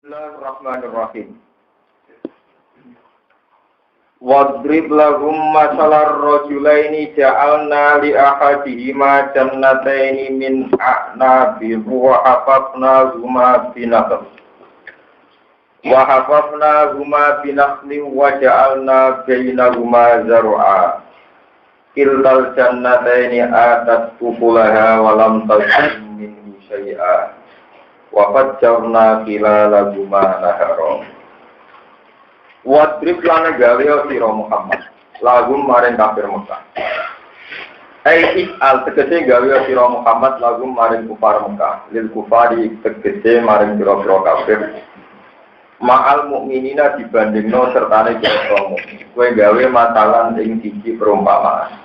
Bismillahirrahmanirrahim. Wadrib lahum masalar rajulaini ja'alna li ahadihima jannataini min a'nabin wa hafafnahuma binakhl wa ja'alna bainahuma zar'a kiltal jannataini atat ukulaha wa lam tazlim minhu syai'a wa fajjarna khilalahuma nahara. Wadrib lan gawe sira Muhammad lagum maring kafir Mekah. Al tegese gawe sira Muhammad lagum maring kufar Mekah, lil kufari tegese maring pira-pira kafir. Ma'al mukminina dibandingno sertane pira mukmin. Kowe gawe matalan ing siji perumpamaan.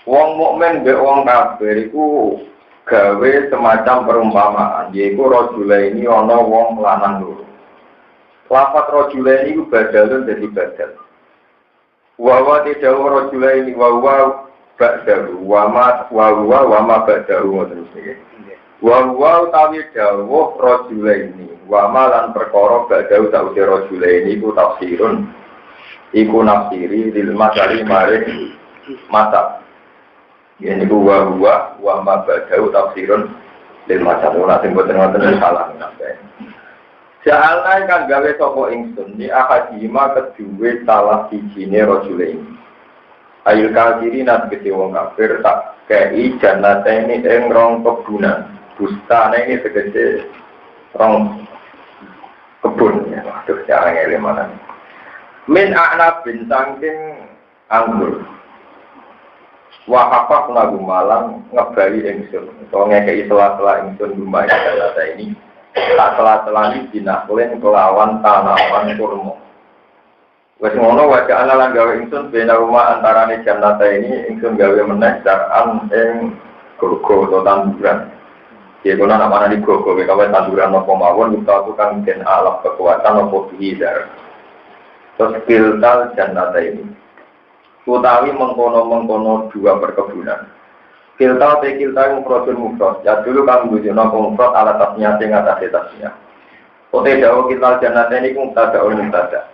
Wong mukmin mbek wong kafir iku gawe semacam perumpamaan, yaitu rajulaini ana wong lanang loro. Lafat rajulaini iku badalun dadi badal. Wa tidak rajulaini wa ba'dahu wa ma ba'dahu terus iki. Wa utawi dawuh rajulaini wa ma lan perkara ba'dahu tawse rajulaini iku tafsirun. Iku nafsiri lil masari maring mata. Ini gua ma ba'dahu tafsirun lil masari ora sing boten wonten salah napa. Ja'alna kan gawe sapa ingsun di ahadima kedue salah sijine rajulaini. Ayul kafirin tegese wong kafir tak kei jannatene ing rong kebunan. Bustane iki tegese rong kebun ya. Waduh jangan ngene mana. Min a'nabin saking anggur. Wa hafafna gumalang ngebali ingsun. Utawa ngekeki sela-sela ingsun gumbah data ini. Tak telah-telani dinakulen kelawan tanaman kurma. Wes ngono wajah ana lan gawe ingsun bena rumah antarane jannata ini ingsun gawe meneh daraan ing gogo atau tanduran. Ya kono ana mana di gogo gawe tanduran apa mawon kita tukang den alat kekuatan apa hidar. Terus kiltal jannata ini. Utawi mengkono-mengkono dua perkebunan. Kiltal yang mufrad. Ya dulu kang ngujuna mufrad ala tasnya sing atas tasnya. Ote dawa kiltal jannata ini mubtada ul mubtada.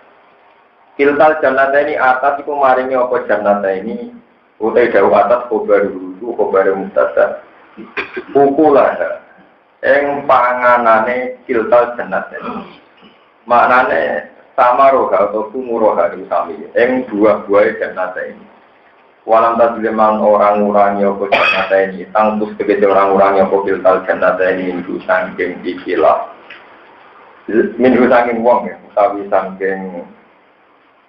Kiltal jannata ini atas iku maringi apa jannata ini. Ote dawa atas khobar mubtada. Ukulah ing panganane kiltal jannata ini. Maknane sama roha atau sumuroha itu sami. Ing buah-buah jannata ini. Walam tazliman orang-orang yang jannata ini, tangtus begitu orang-orang yang kiltal jannata ini minggu sangking ikilah, minggu sangking wong ya, utawi sangking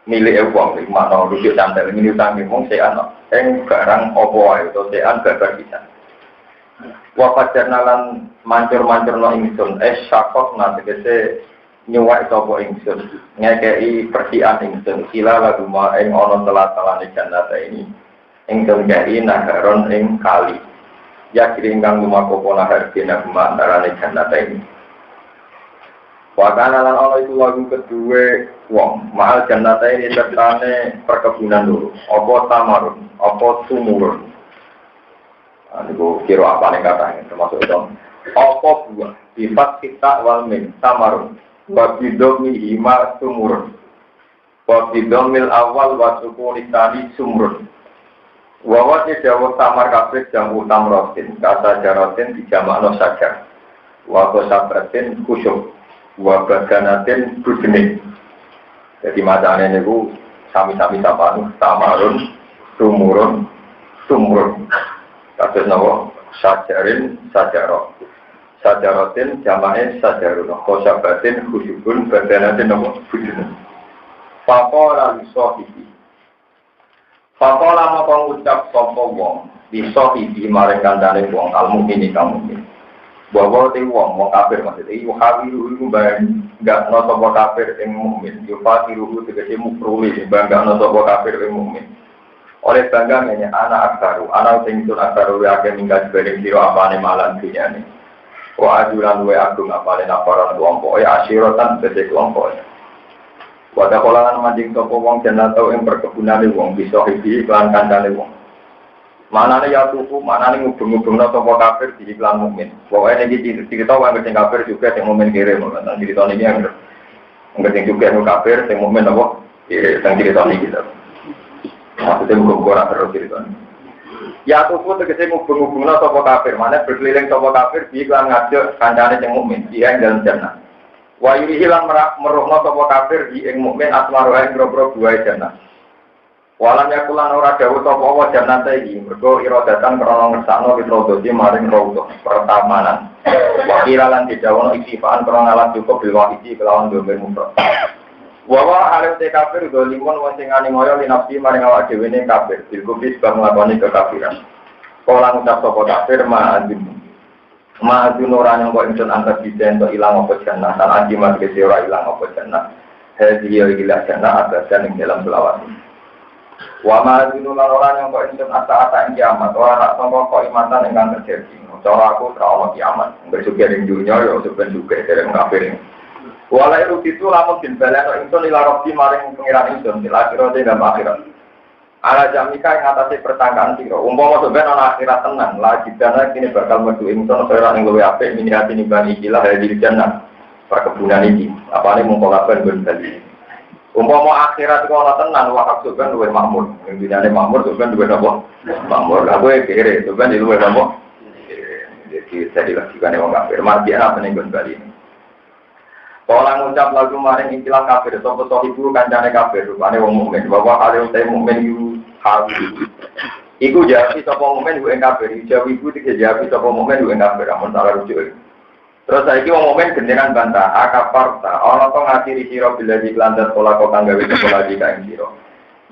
milik wong, mana rujuk santai, minggu sangking wong sean, barang opo atau sean babar bisa. Wafat jernalan mancur-mancur no ingsun, syakok nanti kese nyuwak sopo ingsun, ngekei persian ingsun, sila lagu ma ono telat-telane jannata ini. Ingkang kari naharon ing kali ya kiringkang lumakopo nahar bina buma antarane jannata ini wakana lan Allah itu lagu kedua wong mahal jannata ini sertane perkebunan dulu opo tamarun, opo sumurun ini kira apa nih katanya termasuk itu opo buah sifat kita walmin tamarun wabidomi hima sumurun wabidomil awal wasukuni tadi sumurun Wawat jawab samar kabeh jamu tamrotin, kata jarotin dijamakno saja. Wago sabratin kusyuk, wabaganatin budene. Jadi macane niku sami-sami sapanu, tamarun, sumurun. Kados napa? Sajarin, sajaro. Sajarotin jamae sajarun, kosabatin kusyukun, baganatin napa? Budene. Faqala lisohibi Fakola mau pengucap sopo wong bisa hibi maring kandane wong al-mukmini kamu. Bahwa te wong kafir maksud iki hawiru iku enggak no sopo kafir ing mukmin. Yo fasiru tegese mufruli bangga no sopo kafir ing mukmin. Oleh bangga menye anak sing tur aksaru akeh minggat bareng sira apane malan dunyane. Wa ajuran wa agung apane naparan kelompok asyiratan tegese kelompok. Wadah kolangan manjing sopo wong jannata ing perkebunane wong bisa hibi iklan kandane wong. Manane ya tuku, manane ngubung-ngubungno sapa kafir di iklan mukmin. Pokoke iki cerita wong sing kafir juga sing mukmin kirim, kan cerita niki yang enggak juga yang kafir sing mukmin apa? Sing cerita niki gitu. Maksudnya ngubung-ngubung terus cerita. Ya tuku tegese ngubung-ngubungno sapa kafir, manane berkeliling sapa kafir di iklan ngajak kancane sing mukmin, dia ing dalem jannah. Wa yurihilan meruhna sapa kafir di ing mukmin asmaruha ing boro-boro buah jannah. Walam yakulan ora dawuh sapa wa jannate iki mergo iradatan krana ngersakno witrodosi maring rawuh pertamanan. Wa kiralan didhawuhna iktifaan krana alat cukup bil wahidi kelawan domir mufrad. Wa wa alim te kafir dolimun wa sing ani moyo linafsi maring awak dhewe ne kafir bil kufis bang nglakoni kekafiran. Kala ngucap sapa kafir ma'adzun ora nyangka ingsun angkat biden to ilang apa jannah lan ajimat kese ora ilang apa jannah hadi ya ilang jannah abadan ing dalam selawat wa ma'adzun ora nyangka ingsun ata-ata ing kiamat ora nak sangka kok imatan ingkang terjadi cara aku ora ono kiamat bersugi ing dunya ya sepen juga dereng kafir wala itu lamun bin balano ingsun ila rabbi maring pengiran ingsun di akhirat dan akhirat ala jamika yang atasnya pertangkaan siro umpama sebenarnya ana akhirat tenang lagi dana kini bakal medu ingsun ora ning luwe apik minihati nimbang ikilah hadir jannah perkebunan iki apane mung kolaban ben bali umpama akhirat kok ana tenang wah sebenarnya luwe makmur ing dinane makmur sebenarnya luwe napa makmur aku kere sebenarnya luwe napa jadi saya dilakukan wong kafir mati apa ning ben bali orang ngucap lagu maring ikilah kafir sapa ibu kancane kafir rupane wong mukmin bahwa kali utai mukmin iku jawi sapa mukmin ku ing kafir jawi iku dijawi sapa mukmin ku ing kafir amun salah rujuk terus saiki wong mukmin gendenan bantah akafarta ana to ngatiri sira bila diklandat pola kok kang gawe pola iki kae sira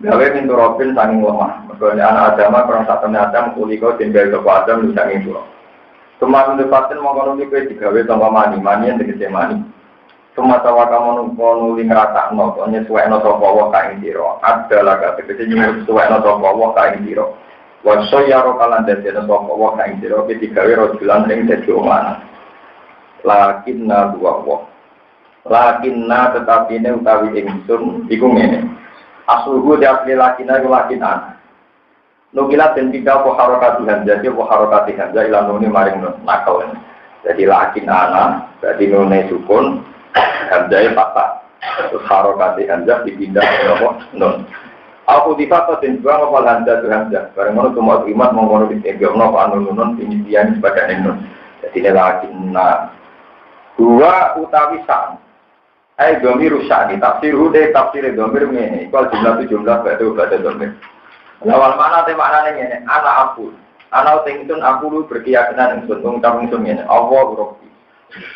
gawe mintu robin sanging lemah mergo anak agama kurang satene adam kuliko tinggal ke adam sanging sira Tuman depaten mongko niki digawe tanpa mani yang tegese mani Semata wakamu nuli ngratakno to nyesuwekno sapa wa kaing sira adalah tegese nyesuwekno sapa wa kaing sira wa sayaro kalan dadi sapa wa kaing sira digawe rojulan ing dadi omah lakinna tetapine utawi ingsun iku ngene asluhu diapli lakinna iku lakinan nukilat den pindah apa harokat jadi apa harokat hamzah ila nuni maring nakal jadi lakinana dadi nune sukun hamzah patah terus harokati hamzah dipindah ke nomor nun aku difakat dan juga ngapal hamzah bareng mana cuma imat mengkono ditegak ngapal nun penyidian sebagai nun jadi ini lagi dua utawi sa'an domir usa'ani tafsir hude tafsir domir ini kalau jumlah berarti domir awal mana maknanya ini anak aku anak tingitun aku lu berkeyakinan ingsun ungkap ingsun ini Allah Rabbi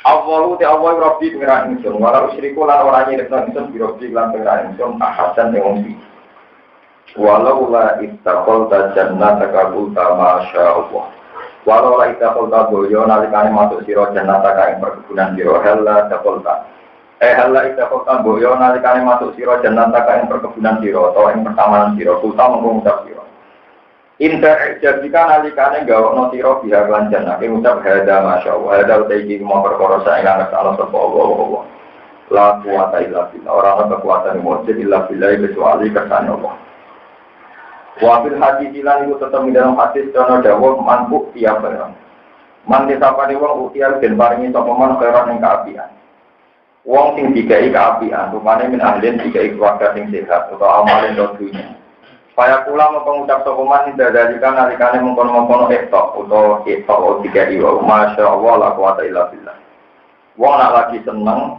Allahu ta'ala Rabbi pengira ingsun walau syiriku lan ora nyirikna ingsun bi Rabbi lan pengira ingsun ahadan ing wong walau la ittaqal jannataka qulta masya Allah walau la ittaqal boyo nalikane masuk sira jannataka ing perkebunan sira halla taqalta halla ittaqal boyo nalikane masuk sira jannataka ing perkebunan sira utawa ing pertamanan sira qulta mung ngucap sira Inter jadikan alikane gawakno sira biha lan jannah ing ucap hada masyaallah hada utaiki mau perkara saengan Allah sapa Allah la quwata illa billah ora ana kekuatan mujud illa billah kecuali kersane Allah wa bil hadis lan iku tetep ing dalam hadis ana dawuh manpu tiap barang man disapane wong utial den paringi sapa man kairan ing kaapian wong sing dikai kaapian rupane min ahlin dikai keluarga sing sehat utawa amalen dunya Paya pula mengucap sokoman dadalikan nalikane mengkono-mengkono etok atau etok tiga iwa. Masya Allah la quwata illa billah. Wong nak lagi seneng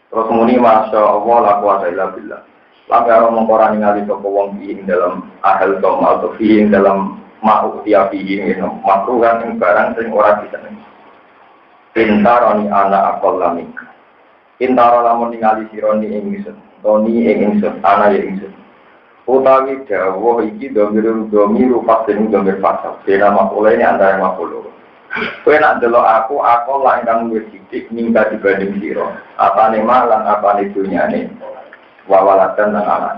terus muni masya Allah la quwata illa billah. Langgar mengkorani ngali sapa wong ing dalam ahal toma atau ing dalam mau tiap ing makruhan ing barang sing ora disenengi. Intaroni ana aqallamik. Intaro lamun ningali sironi ing ingsun. Toni ing ingsun ana ya ingsun. Utawi dawuh iki domiru fasin domir fasal. Dena makula ini antara makula. Kowe nak delok aku lah ingkang luwih sithik ningka dibanding sira. Apane malang apane dunyane. Wawalatan lan aman.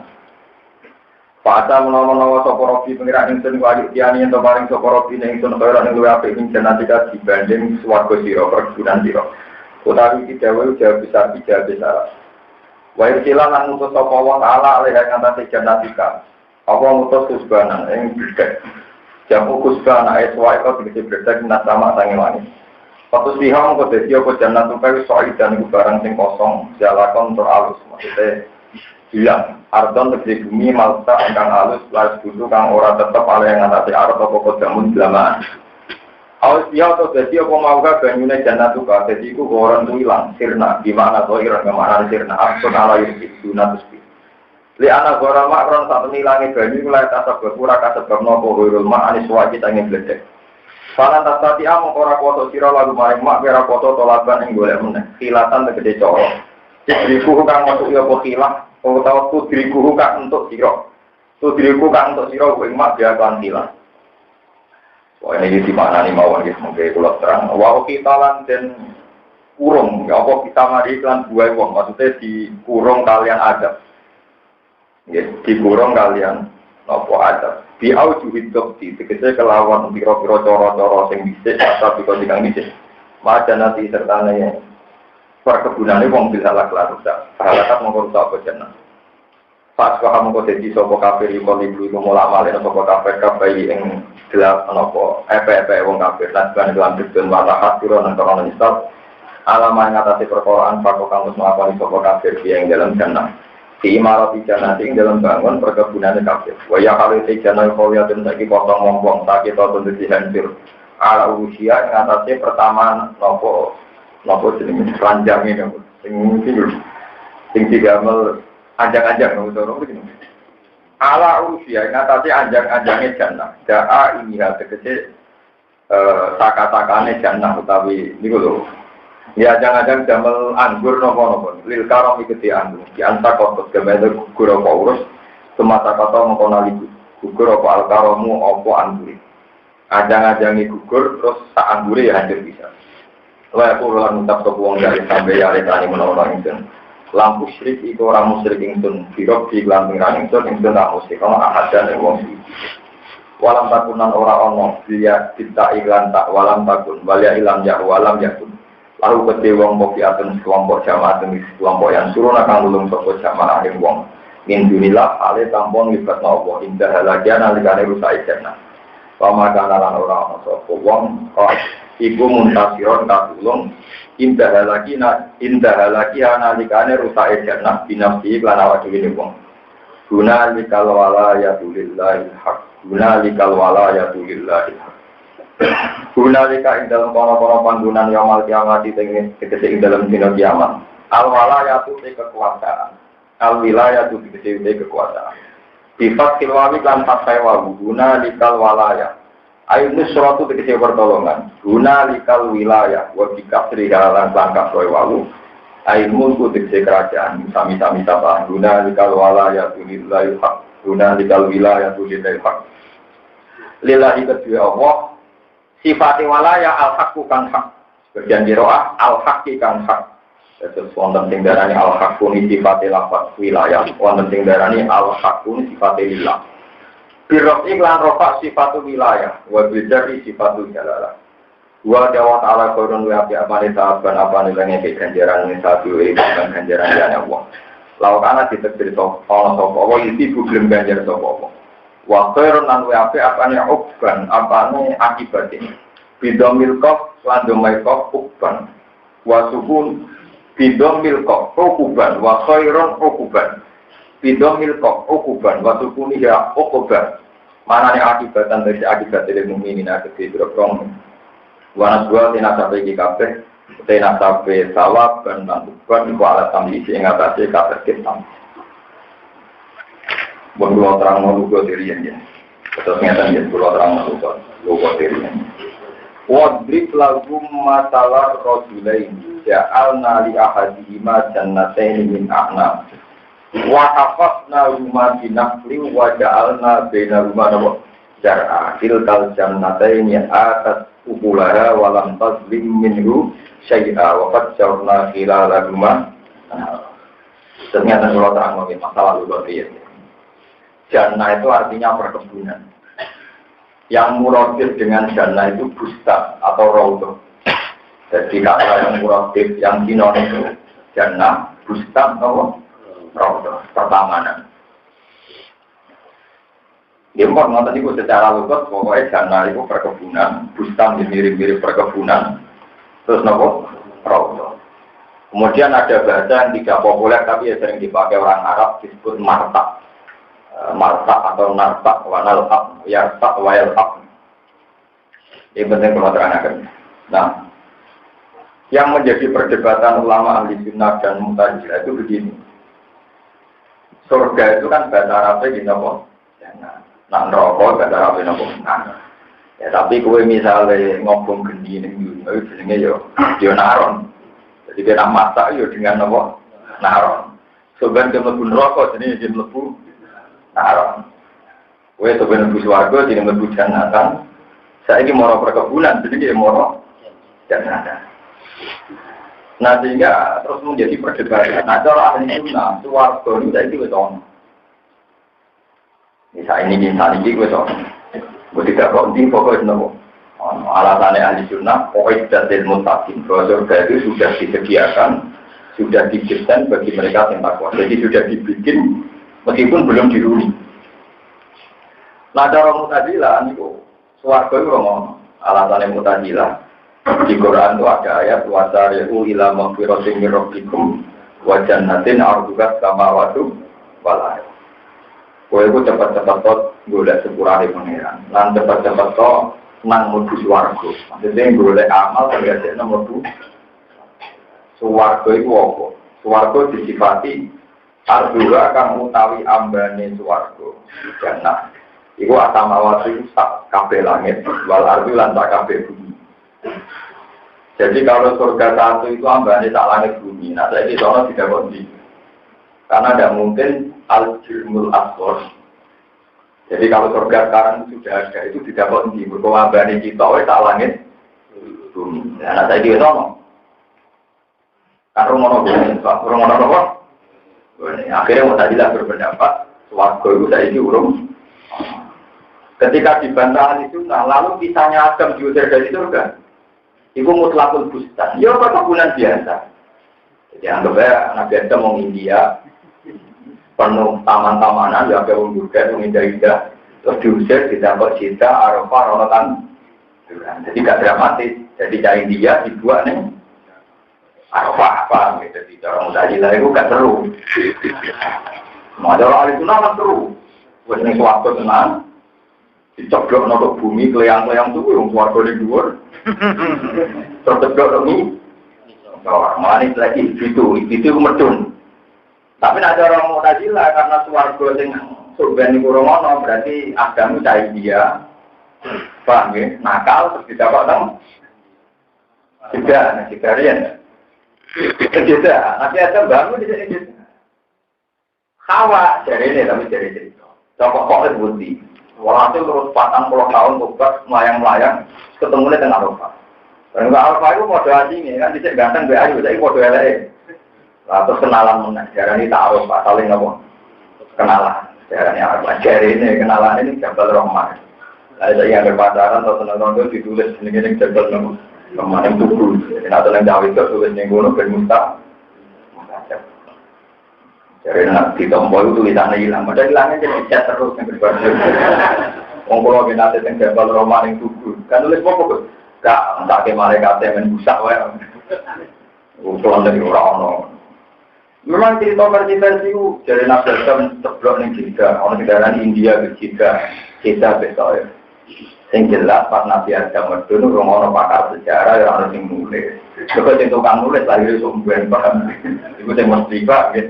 Pada menawa-menawa sapa robi pengira ingsun ku adik tiani ento paring sapa robi ning ingsun kaya ning luwih apik ing janatika dibanding swarga sira perkebunan sira. Utawi iki dawuh jawab besar besar. Wa irsilan lan ngutus sapa wa ta'ala alih ing atase jannatika. Apa ngutus subhanan ing gedhe. Jamu kusba anak eswa itu dikasih berdak minat sama sangi manis. Waktu siham kau desi apa jangan tupai soal dan itu barang sing kosong jalakon untuk alus maksudnya hilang. Ardon tegesi bumi malta engkang alus lalu butuh kang ora tetep ala yang ngatasi arot apa kau jamun belamaan. Awal siham atau desi apa mau gak banyune jangan tupai desi ku orang tu hilang sirna gimana atau iran kemana sirna akun ala yusik dunatus. Li anak gora makron saat nilangi banyu mulai tasab berpura kasebab nopo wirul mak anis wajib angin bledek. Salah tasati among ora kuoto siro lalu maring mak kira kuoto tolaban yang boleh meneh. Khilatan tegede coro. Tudriku kang masuk ya po khilah. Kau tahu tudriku kang untuk siro. Tudriku kang untuk siro kuing mak dia kan khilah. Wah ini di mana nih mawon gitu mungkin kulo terang. Wah khitalan dan kurung. Ya apa kita mari iklan buai wong maksudnya di kurung kalian adab. Ya, dikurung kalian nopo ada biau juhidok di tegese kelawan piro-piro coro-coro sing bisik atau piro dikang bisik maca nanti sertane perkebunane wong bisa laku halakat mongko rusak apa jeneng pas kamu kok dadi sapa kafir iku ibu mulama lan sapa kafir kabeh ing gelap nopo epe wong kafir lan ban lan dipun walahat piro nang kono nisab alama ngatasi perkoraan pakok kamus apa sapa kafir yang dalam jeneng di imarat ijana ing dalam bangun perkebunan kafir. Waya kalau ijana kaya den saiki potong wong-wong tak kita tentu dihancur. Ala usia ing atase pertama nopo jenenge ranjang ini sing digamel anjang-anjang nopo begini. Ala usia ing atase anjang-anjange jannah. Daa ini hal tegese saka-sakane jannah utawi niku lho. Ya jangan-jangan jamel anggur nopo-nopo. Lil karom iketi anggur. Di anta kotos kemeter gugur apa urus. Semata kata mengkonali gugur apa alkaromu apa anggur. Ajang-ajangi gugur terus sak anggure ya hancur bisa. Lalu aku ulang minta sopuang dari sampai ya retani menolong ingsun. Lampu syrik itu orang musyrik ingsun. Birok di gelanting ingsun ingsun tak musyrik. Kalau ahad dan wong walam takunan orang-orang dia kita iklan tak walam takun. Walia ilam ya walam yakun. Lalu kete wong mokiatun kelompok jamaah tenis kelompok yang suruh nakang ulung sopo jamaah yang wong min dunilah ale tampon libat nopo indah halagian alikane rusak ijarna lama kanalan orang sopo wong iku muntasiron katulung indah halagi alikane rusak ijarna binafsi iklan awak dhewe wong guna likal wala ya tulillahi haq guna likal wala ya tulillahi haq Gunalika ing dalam kono-kono panggunan yamal kiamat tegese ing dalam dina kiamat. Al walayatu te kekuasaan. Al wilayatu tegese te kekuasaan. Sifat kilwawi lan fathai wa gunalikal walaya. Ayu nusratu tegese pertolongan. Gunalikal wilayah wa bikasri lan langkah roe wawu. Ayu mulku tegese kerajaan. Sami-sami sapa gunalikal walayatu lillahi haq. Gunalikal wilayatu lillahi haq. Lillahi kedua Allah sifati walaya al-haqqu kan hak. Sebagian kiroah al-haqqi kan hak. Terus wonten sing darani al-haqqu ni sifati lafaz wilayah, wonten sing darani al-haqqu ni sifati lillah. Birok iklan rofa sifatu wilayah, wa bidari sifatu jalalah. Wa dawa ta'ala korun wa api apane sahaban apane lenge ganjaran ni satu dan ganjaran ya Allah. Laukana ditekdir sapa Allah iki belum ganjar sapa Allah. Wa khairun lan wa apane ukban apane akibate bidomil qaf lan domai qaf ukban wa sukun bidomil qaf ukban wa khairun ukban bidomil qaf ukban wa sukun ya ukban manane akibatan dari akibat dari mukminin akibate berong wa naswa tinasabe iki kabeh tinasabe sawab dan ukban iku ala tamli sing ngatasi kabeh kita. Bahwa terang maluku dirian ya, terus nyata ya bahwa terang maluku dirian. Wadrib lagu masalah rojulain, ja'alna li ahadihima jannatain min a'nam. Wahafafna rumah binakli wa ja'alna bina rumah nama jar'a. Tilkal jannatain yang atas ukulaha walam tazlim minhu syai'a wa fadjarna khilala rumah. Ternyata bahwa terang maluku masalah luar biasa. Jannah itu artinya perkebunan. Yang muradif dengan jannah itu bustan atau raudhah. Jadi kata yang muradif yang sinonim itu jannah, bustan atau raudhah, pertamanan. Dia mau nonton itu secara lugas, pokoknya jannah itu perkebunan, bustan mirip-mirip perkebunan, terus nopo rawuh. Kemudian ada bahasa yang tidak populer tapi ya sering dipakai orang Arab disebut martak, martak atau nartak, wanal ab, yartak, wayal ab. Ini penting kalau terangkan. Nah, yang menjadi perdebatan ulama ahli sunnah dan mu'tazilah itu begini. Surga itu kan bahasa Arabnya gini apa? Nah, neraka bahasa Arabnya apa? Ya tapi kowe misalnya ngobong gendi ning dunya itu jenenge yo naron. Jadi kita masak yo dengan apa? Naron. Soben ke mlebu neraka jenenge jeneng mlebu naron. Kowe soben mlebu swarga jenenge mlebu jannatan. Saiki moro perkebunan jenenge moro jannatan. Nah sehingga terus menjadi perdebatan. Nah cara ahli sunnah swarga itu saiki wis ono. Misalnya ini wis ono. Tidak konti pokoknya nopo. Alasannya ahli sunnah pokoknya tidak mutakin. Bahwa surga itu sudah disediakan, sudah didesain bagi mereka yang takwa. Jadi sudah dibikin meskipun belum dihuni. Nah cara Mu'tazilah itu swarga itu ngomong. Alasannya Mu'tazilah di Quran itu ada ayat wasari'u ila maghfiratin min rabbikum wa jannatin 'arduha samawati wal ardh. Kowe ku cepet-cepet to golek sepurane pangeran. Lan cepet-cepet to nang mlebu swarga. Maksudnya golek amal terjadi nang mlebu swarga iku apa? Swarga disifati ardura kang utawi ambane swarga. Jannah. Iku atamawati sak kabeh langit, wal ardi lan sak kabeh bumi. Jadi kalau surga satu itu ambane sak langit bumi. Nah, saiki sono tidak kondi. Karena tidak mungkin al-jirmul asghar. Jadi kalau surga sekarang sudah ada itu tidak kondi. Berkewabani kita oleh tak langit bumi. Nah, saya juga ngomong. Kan rumono bumi, rumono apa? Akhirnya Mu'tazilah berpendapat swarga itu saya urung. Ketika dibantah itu, nah lalu kisahnya Adam diusir dari surga. Itu mutlakul bustan. Ya perkebunan biasa. Jadi anggapnya Nabi Adam mau India. Penuh taman-tamanan, ya ada juga, indah-indah. Terus diusir, didapat cinta, Arafah, Ramadan. Jadi gak dramatis. Jadi cari dia, dibuat nih. Arafah, apa gitu. Jadi orang Mu'tazilah itu gak seru. Ada orang itu nama seru. Buat nih suatu tenang. Dicoblok notok bumi, keleyang-keleyang itu, yang suarga di luar. Terus ceblok ini. Malah ini lagi, itu medun. Tapi ada orang Mu'tazilah karena swarga sing surga niku romono berarti Adam cai dia. Paham nggih? Nakal terus didapat nang. Tidak, sekalian. Tidak, nanti ada bangun di sini. Hawa jarene tapi jare cerita. Coba kok budi. Walhasil terus 40 tahun tobat melayang-melayang ketemunya dengan Arafah. Dan Arafah itu kode asing kan dicek ganteng be ayu, tapi kode elek. Terus kenalan menang, jarani ta'aruf, saling apa? Kenalan, jarani Arafah. Jari ini kenalan ini Jabal Rahman. Ada yang berpacaran atau senang-senang itu ditulis ini Jabal Rahman yang tubuh. Atau yang Jawa itu tulis yang gunung bermusta. Jari nak ditombol itu tulisannya hilang. Padahal hilangnya jadi cat terus yang berbeda. Ngomong binatang yang Jabal Rahman yang tubuh. Kan tulis apa? Gak, entah ke malaikat yang busak. Usulan dari orang-orang. Memang cerita versi itu dari Nabi Adam ceblok ning Jeddah, orang negara India ke Jeddah besok. Sing jelas pas Nabi Adam medun orang pakar sejarah yang harus nulis. Sebab sing tukang nulis lahir sumber paham. Iku sing mesti Pak nggih.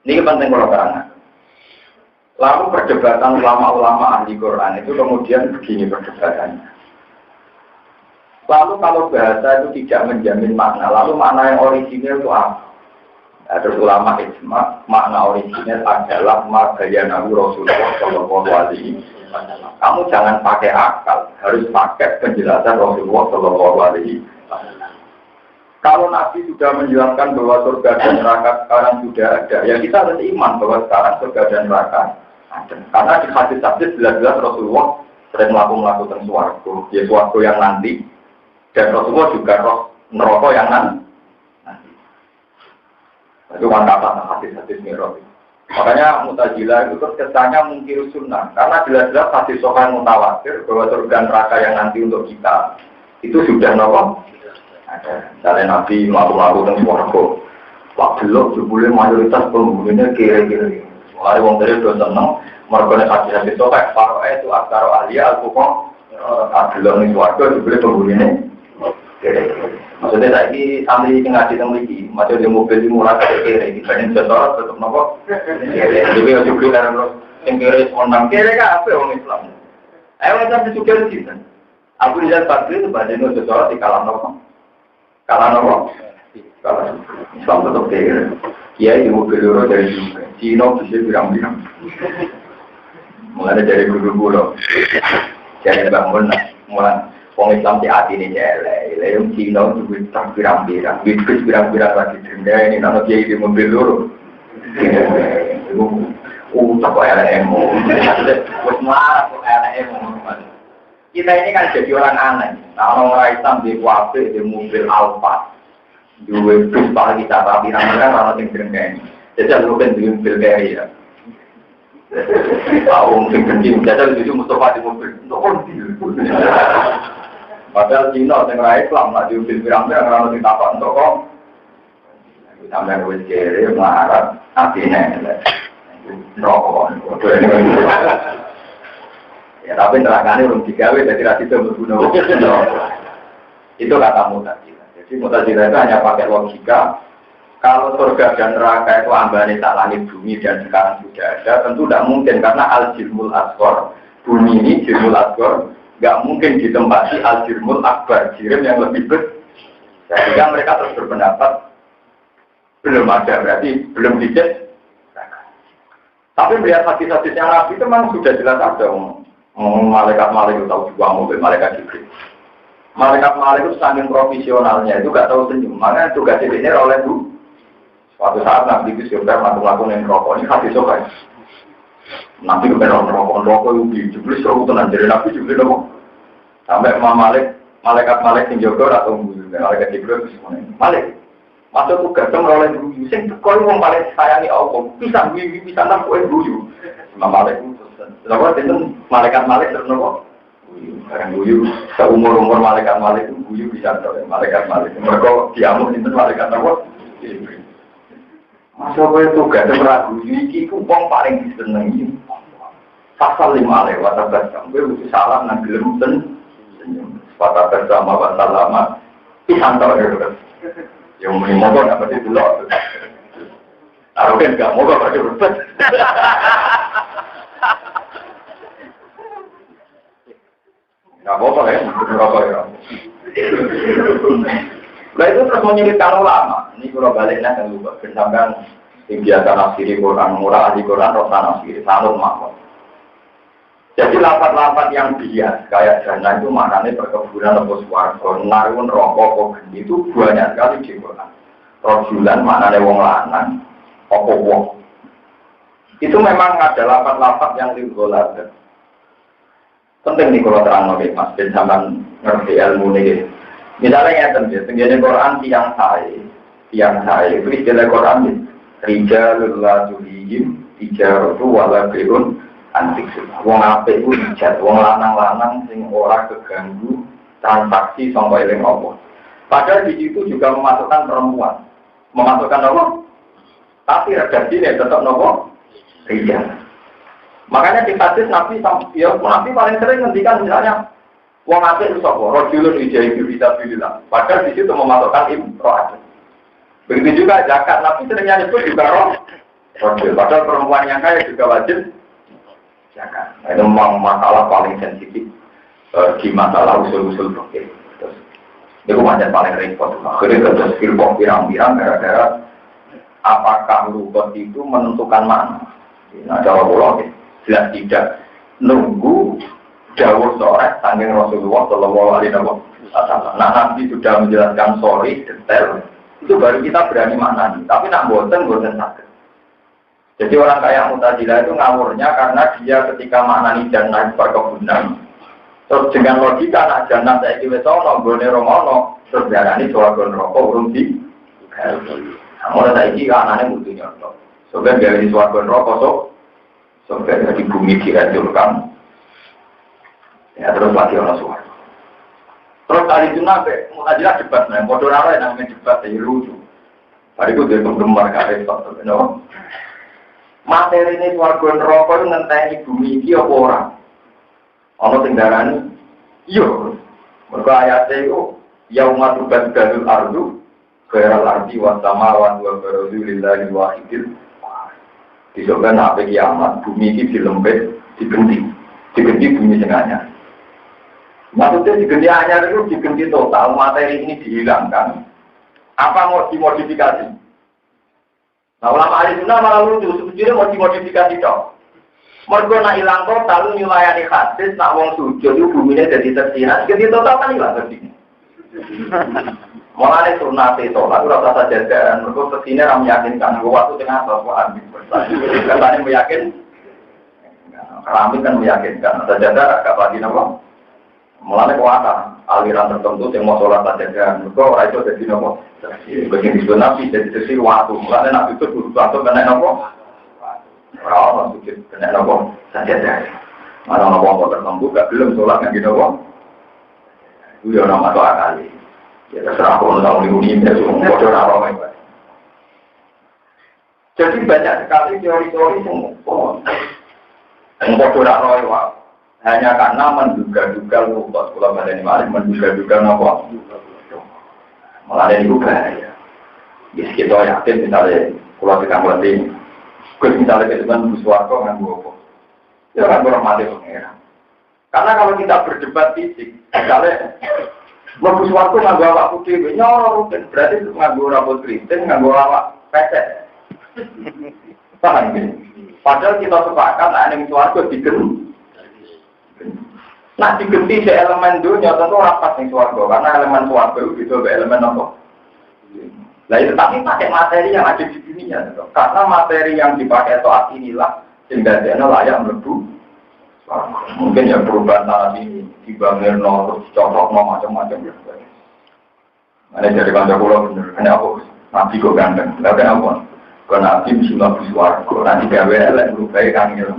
Ini penting kalau terang. Lalu perdebatan ulama-ulama ahli Quran itu kemudian begini perdebatannya. Lalu kalau bahasa itu tidak menjamin makna, lalu makna yang orisinil itu apa? Nah, terus ulama ijma makna original adalah magayanahu Rasulullah Shallallahu Alaihi Wasallam. Kamu jangan pakai akal, harus pakai penjelasan Rasulullah Shallallahu Alaihi Wasallam. Kalau Nabi sudah menjelaskan bahwa surga dan neraka sekarang sudah ada, ya kita harus iman bahwa sekarang surga dan neraka ada. Karena di hadis-hadis jelas-jelas Rasulullah sering melakukan swarga, ya swarga yang nanti, dan Rasulullah juga neraka yang nanti. Itu kan kata hadis-hadis Mi'raj. Makanya Mu'tazilah itu kesannya mungkir sunnah, karena jelas-jelas hadis sahih mutawatir bahwa surga neraka yang nanti untuk kita itu sudah nopo. Ada. Misalnya Nabi melakukan tentang swarga, waktu lo jebule mayoritas penghuninya kira-kira. Mulai wong dari udah seneng, mereka hadis sahih, para itu akar ahli al-fuqah, adilon di swarga jebule penghuninya. Maksudnya lagi sambil ngaji tentang lagi, macam di mobil di mulai kere, dibanding setor tetap nopo. Jadi harus juga dalam yang kere menang kere kan apa orang Islam? Ayo macam itu juga sih kan. Aku lihat pasti itu banding setor di kalam nopo, kalam Islam tetap kere. Kiai di mobil dulu dari Cina bisa bilang-bilang. Mulai dari guru-guru, jadi bangun mulai. Wong Islam di hati ini jelek, yang Cina juga tak birang-birang, bisnis birang-birang lagi denda ini, nama dia di mobil dulu. Tak kok LMO, buat marah kok LMO. Kita ini kan jadi orang aneh. Nah orang Islam di wafe di mobil Alfa, dua bis pagi kita birang-birang orang yang denda ini. Jadi bukan di mobil kayak ya. Tahu mungkin kencing, jadi itu Mustafa di mobil. Padahal Cina yang raih Islam, lah diubil pirang-pirang orang yang tapak untuk kok. Sampai ke kiri, melarat, hatinya. Rokok. Ya tapi nerangkannya belum digawe, jadi rasi itu berguna. Itu kata Mu'tazilah. Jadi Mu'tazilah itu hanya pakai logika. Kalau surga dan neraka itu ambane tak langit bumi dan sekarang sudah ada, tentu tidak mungkin karena al-jirmul asghar. Bumi ini jirmul asghar. Gak mungkin ditempati al-jirmul akbar, jirim yang lebih besar. Sehingga mereka terus berpendapat belum ada, berarti belum dijad. Tapi melihat hadis-hadis yang Nabi itu memang sudah jelas ada. Malaikat-malaikat tahu juga mobil malaikat Jibril. Malaikat-malaikat itu saking profesionalnya itu gak tahu senyum. Makanya tugas ini oleh itu. Suatu saat Nabi itu sudah melakukan yang rokok ini hadis sokai. Nabi kebenaran rokok itu Jibril seru tenan jadi Nabi Jibril dong. Sampai malaikat yang jaga atau malaikat Jibril semuanya. Malik, masuk tugas meroleh guyu. Sing tekoi wong paling sayangi Allah. Bisa guyu, bisa nak kowe guyu. Malaikat itu. Lalu itu malaikat terus nopo. Barang guyu. Seumur malaikat itu guyu bisa terus malaikat. Mereka diamuk itu malaikat nopo. Masa kowe tugas meragu iki ku wong paling disenengi. Pasal 5 lewat atas sampai uji salam nang gelem senyum. Pada bersama bahasa lama pisantor gitu. Yang menimogo dapat itu loh. Aku kan enggak mau pakai rupet. Enggak apa-apa ya, berapa ya. Nah itu terus menyulitkan ulama. Ini kalau baliknya kan lupa. Bersambang biasa nafsiri Quran, murah ahli Quran, rosa nafsiri, sanut makhluk. Jadi lapat-lapat yang bias kayak dana itu maknanya perkebunan atau swarga, narun rokok, itu banyak sekali di Quran. Rojulan maknanya wong lanang, wong. Itu memang ada lapat-lapat yang digolat. Penting nih kalau terang lagi Mas, dan sampai ngerti ilmu nih. Misalnya ya tenggine Quran tiang saya, itu istilah Quran nih. Rijalul la tulihim, tijaratu wala birun. Antik sih, wong apik ku dijat, wong lanang-lanang sing ora keganggu transaksi sampai eling apa. Padahal di situ juga memasukkan perempuan, memasukkan apa? Tapi redaksinya tetap nopo rijal. Makanya di hadis Nabi paling sering ngendikan misalnya wong apik itu sapa? Rajulun ijaibi fisabilillah. Padahal di situ memasukkan imro'at. Begitu juga zakat Nabi seringnya nyebut juga rajul. Padahal perempuan yang kaya juga wajib zakat. Itu memang masalah paling sensitif di masalah usul-usul fikih. Terus itu macam paling repot. Akhirnya terus firqah pirang-pirang gara-gara apakah rukun itu menentukan mana? Nah, jawab Allah jelas tidak. Nunggu dawuh sore saking Rasulullah Shallallahu Alaihi Wasallam. Nah, nanti sudah menjelaskan sorry detail itu baru kita berani maknani. Tapi nak boten sakit. Jadi orang kaya Mu'tazilah itu ngawurnya karena dia ketika maknani jannah perkebunan, terus dengan logika nak jannah saya kira sono, gone romono, terus darani swarga neraka urung di. Mulai saya ini anane butuh nyontok. Sebenarnya dari suatu neraka sebenarnya di bumi dihancurkan. Ya terus lagi orang suara. Terus kali itu nabe, Mu'tazilah debat, nah bodoh rara yang namanya debat, jadi lucu. Tadi itu dia penggemar karya itu, no? Materi ini warga neraka itu ngenteni bumi ini apa orang? Ono tinggalan, iya. Mereka ayatnya itu, yauma tubadalul ardu, khairal ardi wa samawati wa barazu lillahi wahidil. Disebutkan nabe kiamat, bumi ini dilembet, digenti bumi tengahnya. Maksudnya diganti anyar itu diganti total, materi ini dihilangkan. Apa mau dimodifikasi? Nah ulama ahli sunnah malah lucu, sebetulnya mau dimodifikasi dong. Mereka nak hilang total, nyulayani hadis, nak wong sujud itu buminya jadi tersirat, ganti total kan hilang tersirat. Mulai sunnah itu, lalu rasa saja dan mereka tersirat meyakinkan waktu tengah soal katanya meyakin, kami kan meyakinkan saja agak pagi nama. Mulanya kuasa aliran tertentu yang mau sholat saja mereka orang itu jadi nopo bagian disebut nabi jadi sesi waktu mulanya nabi itu butuh waktu kena nopo orang sujud kena nopo saja mana nopo tertentu gak belum sholat yang gitu nopo itu ya orang masuk akal ya terserah kalau tahu diundi ya semua bodoh orang jadi banyak sekali teori-teori semua yang bodoh orang hanya karena menduga-duga lupa, kalau ada yang menduga-duga apa? Malah ada yang bahaya. Bisa kita yakin misalnya, kalau kita berarti, misalnya kita kan bersuara dengan apa? Ya kan bermati pengira. Karena kalau kita berdebat fisik, misalnya, bersuara dengan awak putih, nyorok, berarti dengan rambut keriting, dengan awak pesek. Paham ini? Padahal kita sepakat, ada yang suara digen. Nah digenti si elemen dunia tentu rapat nih suarga karena elemen suarga itu bisa ke elemen apa? Nah itu tapi pakai materi yang ada di dunia karena materi yang dipakai saat inilah sehingga dia layak melebu. Mungkin ya perubahan tanah ini dibangun terus cocok macam-macam ya. Ada dari kantor pulau bener kan apa? Nabi kok ganteng, nggak kenapa? Karena nabi bismillah suarga nanti gawe elek berubah kan gitu.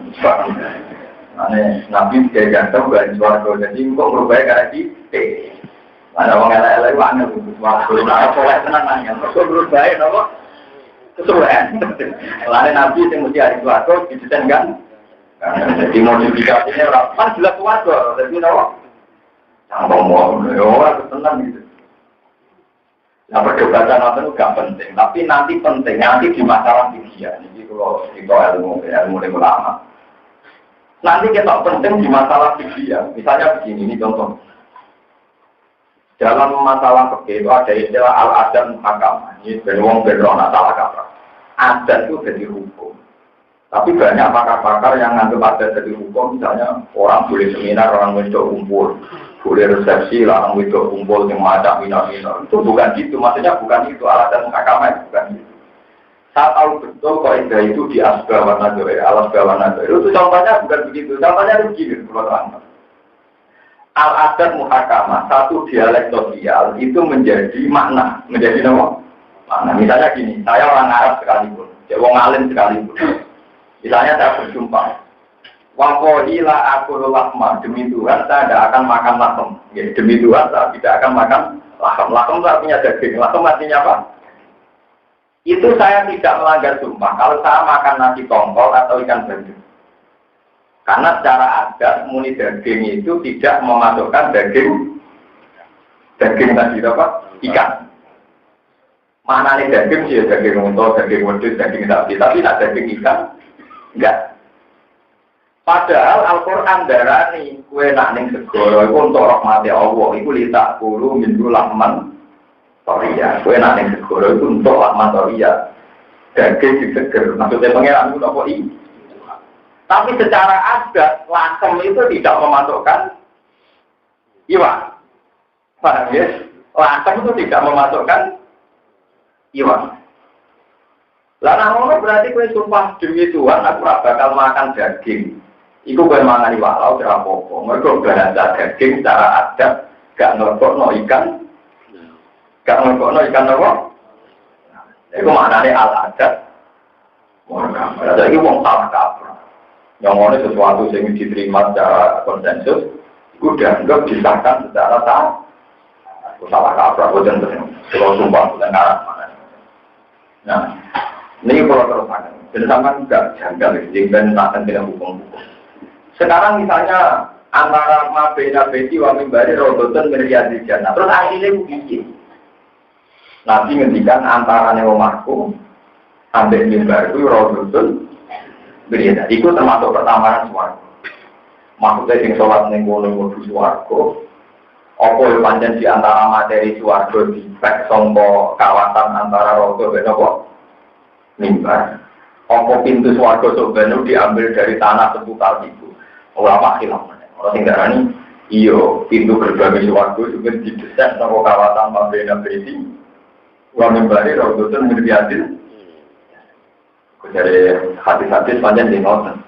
Nabi kayak ganteng gak di suarga, jadi kok berubah kayak di mana orang elek-elek wangi untuk suarga, nah soleh tenang nanya, kok berubah apa? Kesulitan. Lain Nabi yang mesti ada suarga, didesain kan? Jadi modifikasinya kan jelas suarga, jadi apa? Jangan mau, ya tenang gitu. Nah perdebatan itu gak penting, tapi nanti penting, nanti di masalah fikih. Jadi kalau itu ilmu ulama. Nanti kita penting di masalah fikih ya. Misalnya begini, ini contoh. Dalam masalah fikih itu ada istilah al-adat muhakamah. Ini beruang berona salah kaprah. Adat itu jadi hukum. Tapi banyak pakar-pakar yang nganggap adat jadi hukum. Misalnya orang boleh seminar, orang wedok kumpul. Boleh resepsi, orang wedok kumpul yang macam minor-minor. Itu bukan gitu. Maksudnya bukan itu. Al-adat muhakamah bukan gitu. Saya tahu betul kaidah itu di asbah wa nadhir, al-asbah wa nadhir. Itu contohnya bukan begitu. Contohnya itu begini, kalau al-adat muhakamah, satu dialek sosial itu menjadi makna, menjadi nama. Makna. Misalnya gini, saya orang Arab sekalipun, orang alim sekalipun. Misalnya saya berjumpa, wallahi la akulu lahma, demi Tuhan saya tidak akan makan lahem. Ya, demi Tuhan saya tidak akan makan lahem. Lahem itu artinya daging. Lahem artinya apa? Itu saya tidak melanggar sumpah kalau saya makan nasi tongkol atau ikan bandeng. Karena secara adat muni daging itu tidak memasukkan daging tadi apa? Ikan. Mana nih daging sih daging unta, daging wedhus, daging sapi, tapi tidak daging ikan enggak. Padahal Al-Qur'an darani kue nak ning segara iku untuk rahmati Allah, iku litak kulo minggu lahman Toria, kue nanti segera itu untuk lakman Toria. Daging diseger, maksudnya pengeran itu apa ini? Tapi secara adat, lakem itu tidak memasukkan iwan. Paham ya? Lakem itu tidak memasukkan iwan. Lah namun berarti kue sumpah demi Tuhan, aku bakal makan daging. Iku kue mangan iwak laut, apa-apa. Mereka bahasa daging secara adat, gak ngelokok ikan. Gak ngekokno ikan apa? Itu maknanya al-adat Jadi wong salah kaprah. Yang mana sesuatu yang diterima secara konsensus, itu dianggap disahkan secara sah. Salah kaprah, bukan kalau sumpah, bukan ngarang mana. Nah, ini kalau terus dan sama juga janggal, dan tak dengan hukum-hukum. Sekarang misalnya antara mabena beti wa mimbari rodotan meriadi jannah, terus akhirnya begini. Nabi ngendikan antara omahku sampai mimbar itu rodotan meriadi. Itu termasuk pertamaran suarga. Maksudnya yang sholat nenggono ngudu suarga. Apa yang panjang di antara materi suarga di pek songko kawasan antara rodotan dan mimbar. Apa pintu swarga sebenarnya diambil dari tanah seputar itu. Ulama khilaf. Orang sing darani iya pintu gerbang swarga juga didesain sama kawasan Mabena Beti. Wa mimbari raudhatun min riyadil. Dari hadis-hadis panjang di ngoten.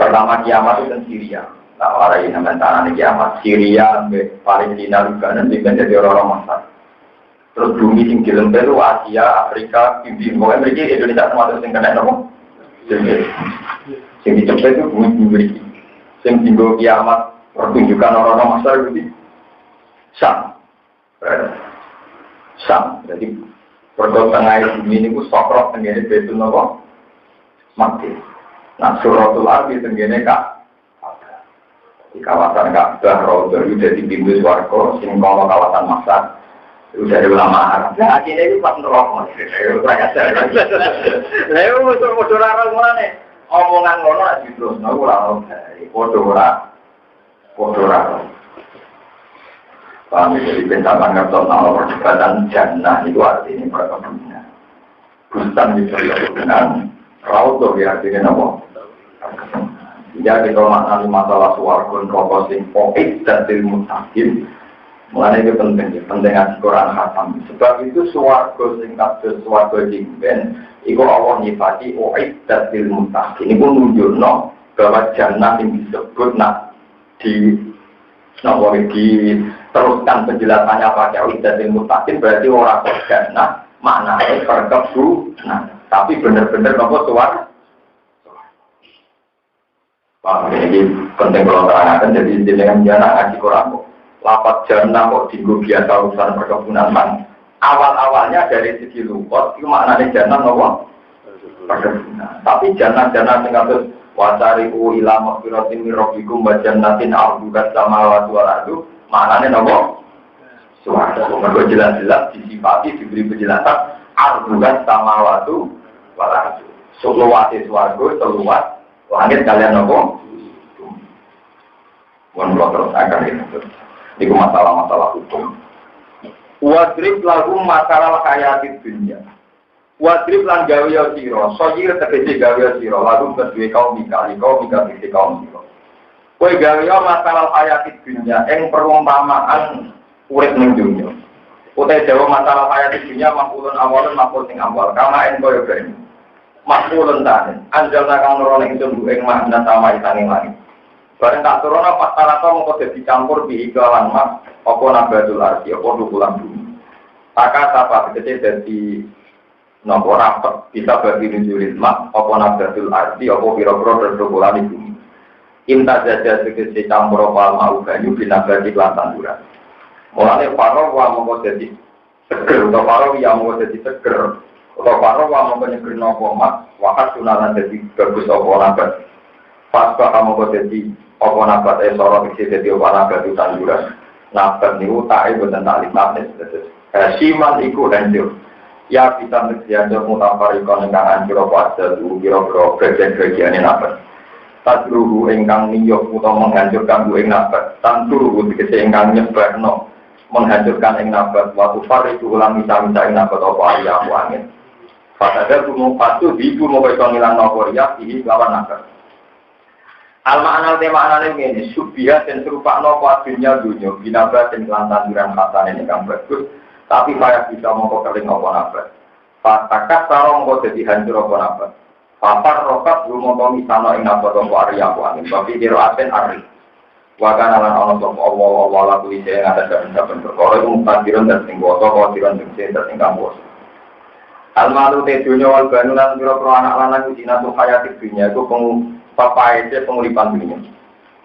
Pertama kiamat itu kan Syria. Nah, orang ini namanya kiamat Syria sampai Palestina juga nanti menjadi orang-orang Masar. Terus bumi yang dilempar itu Asia, Afrika, India, mereka Indonesia termasuk yang kena apa? Yang dicepet itu bumi mereka. Yang tinggal kiamat pertunjukan orang-orang Masar itu Sam. Sam. Jadi perkara bumi ini itu sokrok tenggine betul apa? Mati. Nah suratul ardi tenggine kak. Di kawasan Ka'bah Raudhah itu jadi pintu swarga, sing kalau kawasan Masar. Itu dari ulama Arab. Nah, akhirnya itu pas nerok. Itu banyak sekali. Nah, itu musuh-musuh orang mana? Omongan ngono lagi terus. Nah, ulama dari podo-ora. Kami jadi pencaman ngertos nama perdebatan jannah itu artinya perkebunan. Bustan diperlukan dengan Raudhah ya artinya apa? Jadi kalau maknanya masalah suarga rokok sing poik dan ilmu takim. Mulanya itu penting ngaji Quran Hatam. Sebab itu suarga singkat suarga jingben, itu Allah nyifati u'iddat lil muttaqin. Ini pun nunjukno bahwa jannah yang disebut diteruskan penjelasannya pakai u'iddat lil muttaqin berarti orang jannah maknanya perkebunan. Tapi benar-benar suarga. Pak, ini penting kalau terangkan jadi dengan jannah ngaji Quran. Lapat jannah kok tinggu biasa urusan perkebunan man. Awal-awalnya dari segi lukot itu maknanya jannah nopo perkebunan. Tapi jannah-jannah sing kados wasari'u ila maghfiratin min rabbikum wa jannatin 'arduha samawati wal ardu maknanya nopo suwarga. Mergo jelas-jelas disifati diberi penjelasan 'arduha samawati wal ardu. Seluas suwarga seluas langit kalian nopo. Mun terus akan itu. Itu masalah-masalah hukum. Wadrib lagu masalah hayatid dunia. Wadrib lan gawe sira, soyir tegese gawe sira, lagu kedue kaum mikali tegese kaum sira. Kowe gawe masalah hayatid dunia ing perumpamaan urip ning dunya. Utai dawa masalah hayatid dunia makulun awalun makul sing awal, kama en koyo ben. Makulun tane, anjalna kang nurono ing sun ing makna sama itaning langit. Barang tak turun apa tarato mengko dadi campur di iklan mas apa nabatul ardi apa dukulan bumi. Taka apa tegese dadi nopo rapet bisa bagi nujulil mak apa nabatul ardi apa pira-pira dukulan bumi. Inta jaja tegese campur apa mau banyu binabati lan tanduran. Mulane paro wa mengko dadi seger utawa paro ya mengko dadi seger utawa paro wa mengko nyeger nopo mak wakat sunalan dadi bagus apa nabat. Pas kamu kok jadi apa nabat sorot isi jadi apa nabat itu tanduran nabat niku tak boten tak limanes siman iku hancur ya kita menjadi mutafarikon ingkang hancur apa asal kira-kira bagian-bagiane nabat tadruhu ingkang niyok utawa menghancurkan ing nabat tanturu tegese ingkang nyebarno menghancurkan ing nabat waktu fariku ulang misa-misa ing nabat apa ayam angin padahal gunung patu ibu mau iso ngilang nopo ya iki lawan nabat. Al-ma'anal tema-anal ini subiha dan serupa nopo akhirnya dunia binabat dan kelantanduran kata ini kan bagus tapi saya bisa mau kering nopo nabat fatakat sarong kok jadi hancur nopo nabat fatar rokat belum mau misano ing nabat nopo arya aku angin tapi diroaten arri wakana lan ono sopo Allah laku isi yang ada dalam perkara itu mutadiran dan singgoto kodiran dan singgoto tinggal bos Almalu te dunya wal banulan pira-pira anak lanang zina tu hayati dunya iku papaete penguripan dunya.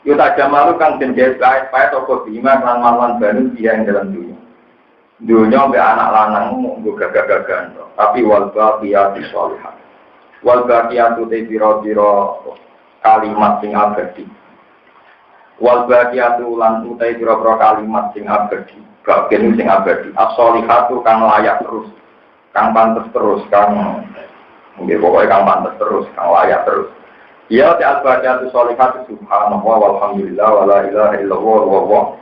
Yo tak jamalu kang den gawe pae toko bima lan malan banu dia ing dalam dunya. Dunya be anak lanang nggo gagah-gagahan tapi wal baqiyatu sholihah. Wal baqiyatu te pira-pira kalimat sing abadi. Wal baqiyatu lan utai pira-pira kalimat sing abadi. Bagian sing abadi. As-sholihatu kang layak terus. Kang pantes terus, kang nggih pokoke kang pantes terus, kang layak terus. Ya ta al-baqiyatu sholihatu subhanallah walhamdulillah wala ilaha illallah wallahu.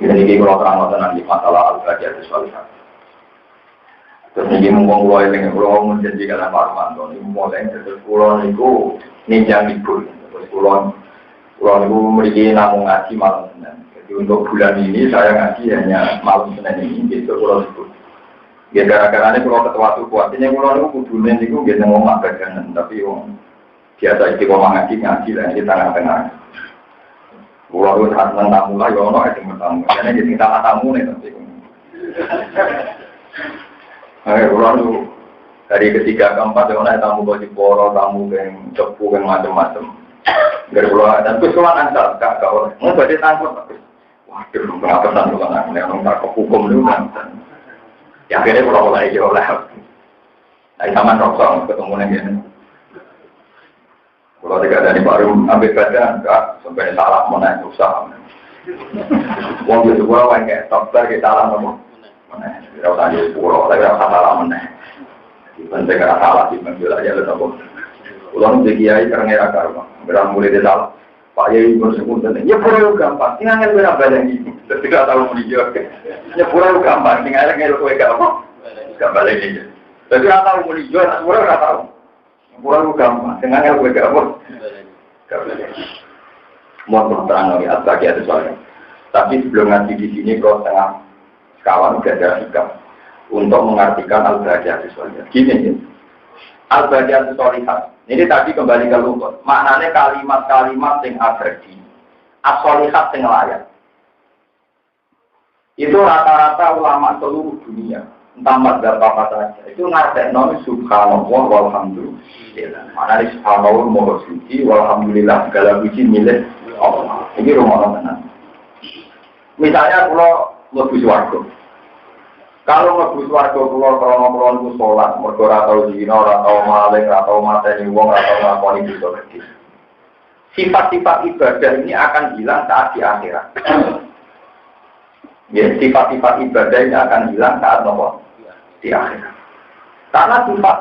Ini kalau terang di masalah al-baqiyatu sholihatu. Terus ini mumpung kula eling kula menjanji kalian Pak Armanto ini mulai terus kula niku ninjang libur. Terus kula niku mriki namung ngaji malam Senin. Jadi untuk bulan ini saya ngaji hanya malam Senin ini besok kula libur. Ya gara-gara ini kalau ketua suku artinya kalau itu kudunya itu kita ngomong bagian tapi biasa istiqomah ngaji lah di tengah-tengah. Kalau itu saat tamu lah ya ono itu tamu. Karena jadi tamu nih nanti. Kalau itu dari ketiga keempat ya ono tamu baju poro, tamu yang cepu yang macam-macam. Gara-gara dan kesulitan antar kak orang. Mau berarti tangkap. Waduh, kenapa tangkap anak ini orang tak hukum dulu kan. Ya akhirnya pulau lagi jauh lah. Dari taman rokok ketemu lagi. Kalau tidak dari baru ambil badan, enggak sampai salah mau naik usaha. Wong itu pulau yang kayak dokter kita salah ngomong. Mana? Tidak usah jadi pulau, tapi tidak usah salah mana. Penting karena salah sih menjual aja le toko. Pulau itu kiai kerengnya akar, berang mulai dia salah. Pak Yai bersekutu ya pulau gampang, tinggal berapa yang ini. Tidak tahu menjawab. Ya pulau gampang, tinggal ngel kue gampang. Gampang ini. Jadi tidak tahu menjawab, pulau tidak tahu. Pulau gampang, tinggal ngel kue gampang. Gampang. Mohon terang lagi al-baqiyatu sholihah. Tapi sebelum ngaji di sini kau tengah kawan udah ada sikap untuk mengartikan al-baqiyatu sholihah. Gini. Al-baqiyatu sholihah. Ini tadi kembali ke lungkot. Maknanya kalimat-kalimat yang abadi. As-sholihah yang layak. Itu rata-rata ulama seluruh dunia, entah mazhab apa saja, itu ngartekno subhanallah walhamdulillah. Mana di subhanallah moho suci walhamdulillah segala puji milik Allah. Ini rumah tenan. Misalnya kalau mlebu swarga. Kalau mlebu swarga kula itu salat, mergo ora tau zina, ora tau maling, ora tau mateni wong, ora tau nglakoni dosa gedhe. Sifat-sifat ibadah ini akan hilang saat di akhirat. Ya, sifat-sifat ibadah ini akan hilang saat nopo di akhirat. Karena sifat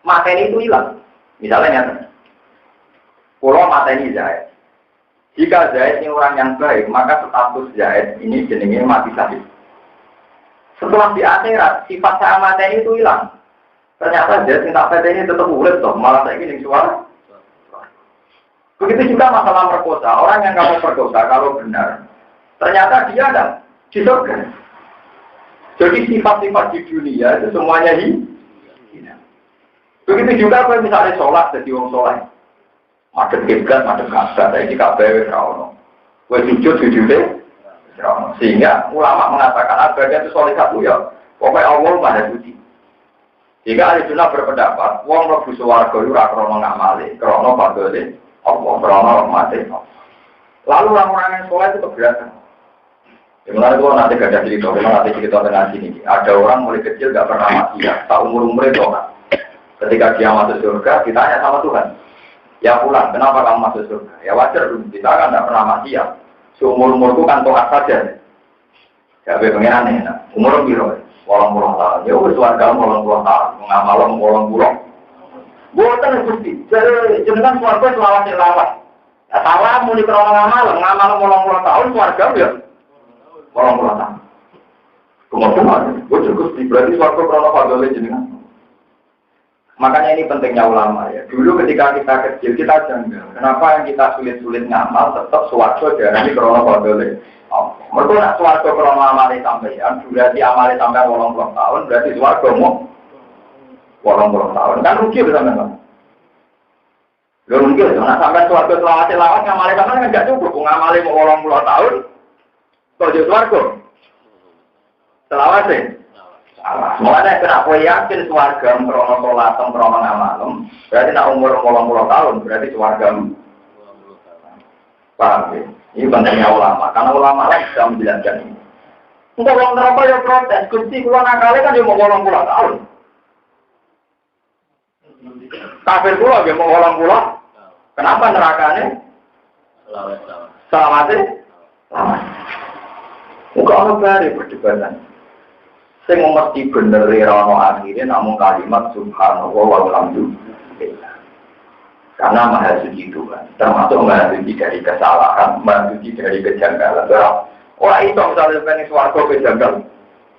materi itu hilang. Misalnya nyata, pulau materi Zaid. Jika Zaid ini orang yang baik, maka status Zaid ini jenenge mati syahid. Setelah di akhirat, sifat saya materi itu hilang. Ternyata Zaid minta materi tetap urip toh, malah saya ingin suara. Begitu juga masalah perkosa. Orang yang kamu perkosa kalau benar, ternyata dia ada di surga. Jadi sifat-sifat di dunia itu semuanya hilang. Begitu juga kalau misalnya sholat jadi orang sholat, madem kiblat, madem kasar, dari di KBW rawon, gue sujud deh, sehingga ulama mengatakan agar itu sholat satu ya, pokoknya Allah pada suci. Jika ahli sunnah berpendapat, wong mlebu swarga itu ora krana ngamali, krana fadhile Allah, krana rahmate Allah. Lalu orang-orang yang sholat itu keberatan. Sebenarnya itu nanti gak ada cerita, nanti cerita dengan sini. Ada orang mulai kecil gak pernah mati ya, tak umur-umur itu orang. Ketika dia masuk surga, ditanya sama Tuhan. Ya pulang, kenapa kamu masuk surga? Ya wajar dulu, kita kan gak pernah mati ya. Seumur-umurku kan toat saja. Ya pengen aneh, umur biru, 80 tahun. Ya wis warga 80 tahun, ngamal 80. Buatan Gusti, jadi jenengan swarga selawat-selawat. Ya salah muni krana ngamal 80 tahun swarga ya. Orang pulang. Kemudian, gue cukup berarti suatu krono fadhole jenengan. Makanya ini pentingnya ulama ya. Dulu ketika kita kecil kita janggal. Kenapa yang kita sulit-sulit ngamal tetap suatu darani krono fadhole. Mereka nak suatu krono amale sampeyan, berarti amale sampeyan 80 tahun, berarti suatu mau 80 tahun. Kan rugi bersama. Lho rugi, nak sampeyan suatu selawat-selawat ngamale sampeyan kan enggak cukup ngamale mau 80 tahun. Kau jadi warga, selawat sih. Mulanya kenapa yakin swarga krono salat krono ngamalem, berarti nak umur 80 tahun berarti swarga. Paham ya? Ini pentingnya ulama, karena ulama lah bisa menjelaskan ini. Untuk orang neraka yang protes, Gusti kula nakale kan dia mau 80 tahun. Kafir kula dia mau 80. Kenapa nerakane? Selamat. Enggak ono bare perdebatan. Sing mesti bener rono akhirnya namun kalimat subhanallah walhamdulillah. Karena maha suci Tuhan, termasuk maha suci dari kesalahan, maha suci dari kejanggalan. Orang itu misalnya pengen swarga kejanggal,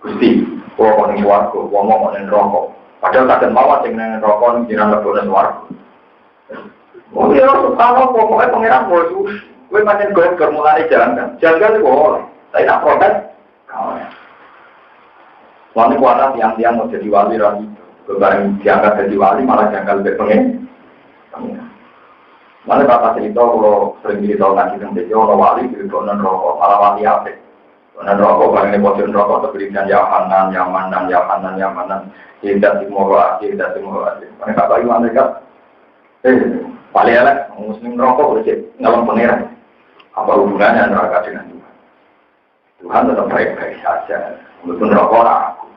Gusti, orang ini swarga, ngomong orang rokok. Padahal kadang mawar dengan rokok ini jangan lepas swarga. Oh iya, subhanallah, pokoknya pengiran bos, gue macam gue kermulane janggal itu boleh. Saya nak protes, kawan. Wanita kuat tiang-tiang mau jadi wali lagi, beberapa diangkat jadi wali malah janggal berpengen. Mana kata cerita kalau sering cerita ngaji tentang dia orang wali di non rokok, malah wali apa? Non rokok bagaimana bocor rokok terberikan Yamanan, tidak semua, Mana kata iman mereka? Paling elek, muslim rokok boleh ngalam pangeran. Apa hubungannya neraka dengan Tuhan? Tuhan tetap baik-baik saja. Untuk rokok aku.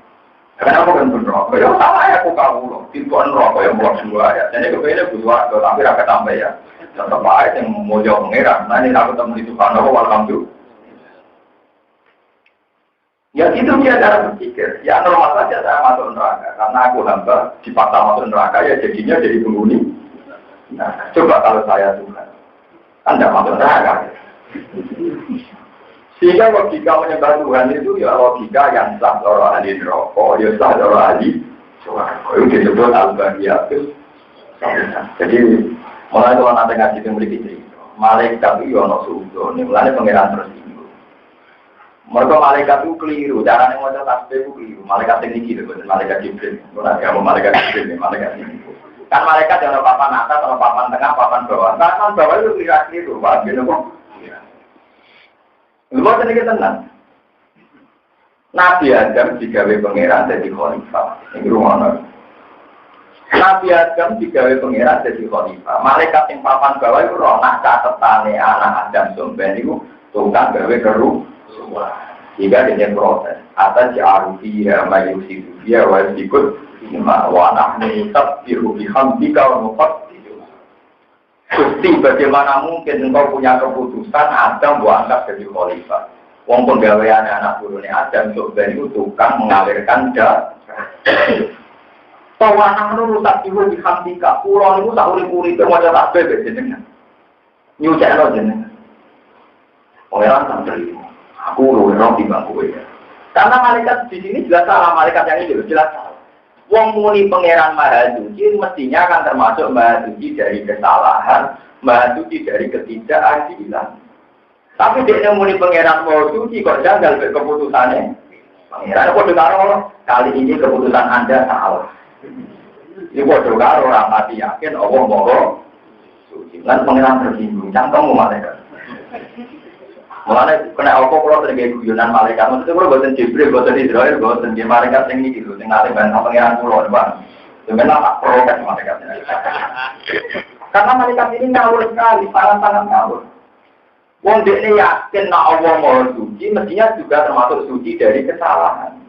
Kenapa kan pun rokok? Ya sama ya aku kamu loh. Pintuan rokok yang buat semua ya. Jadi kepengen buat tapi rakyat tambah ya. Tetap aja yang mau jauh pengeran. Nah ini aku temu di Tuhan rokok alhamdulillah. Ya itu dia cara berpikir. Ya normal saja saya masuk neraka. Karena aku hamba dipaksa masuk neraka ya jadinya jadi penghuni. Nah coba kalau saya Tuhan, Anda masuk neraka. Sehingga logika menyembah Tuhan itu ya logika yang sah orang ahli neraka, ya sah orang ahli surga. Itu disebut al-bahiyatus. Jadi mulai kalau nanti ngaji itu memiliki cerita, malaikat itu ono suudon, mulai pengiran tersinggung. Mereka malaikat itu keliru, caranya mau tasbih itu keliru. Malaikat ini gitu, malaikat Jibril. Mulai kamu malaikat Jibril, malaikat ini. Kan malaikat yang ada papan atas, ada papan tengah, papan bawah. Papan bawah itu keliru, pak. Gitu kok. Lu sedikit tenang. Nabi Adam digawe pangeran jadi khalifah. Ini rumah. Nabi Adam digawe pangeran jadi khalifah. Malaikat yang papan bawah itu roh nak catetane anak Adam somben itu tukang gawe keru. Jika dia protes, atas ja'arufiya mayusidufiya wa sikut wa nahnu tabbiru bihamdika wa nufattidu. Gusti, bagaimana mungkin engkau punya keputusan Adam buat angkat jadi khalifah? Wong penggawean anak turunnya Adam coba itu tukang mengalirkan darah. Tawanan lu rusak jiwa di hamdika. Pulau itu tak urip-urip wajah tak bebek jenengan. Nyucakno jenengan. Orang santri. Aku urung di bangku ya. Karena malaikat di sini jelas salah, malaikat yang ini jelas salah. Wong muni pangeran maha suci mestinya akan termasuk maha suci dari kesalahan, maha suci dari ketidakadilan. Tapi dia muni pangeran maha suci kok janggal keputusannya. Pangeran kok dengar kali ini keputusan Anda salah. Ini kok dengar orang mati yakin Allah maha suci. Kan pangeran tersinggung, cangkem malaikat. Mulanya kena apa kalau terjadi guyonan malaikat, maksudnya kalau buatan Jibril, buatan Israel, buatan di malaikat yang ini gitu, yang nanti banyak pengiran pulau depan, sebenarnya tak protes malaikatnya. Karena malaikat ini ngawur sekali, sangat-sangat ngawur. Wong dekne yakin nak Allah mau suci, mestinya juga termasuk suci dari kesalahan.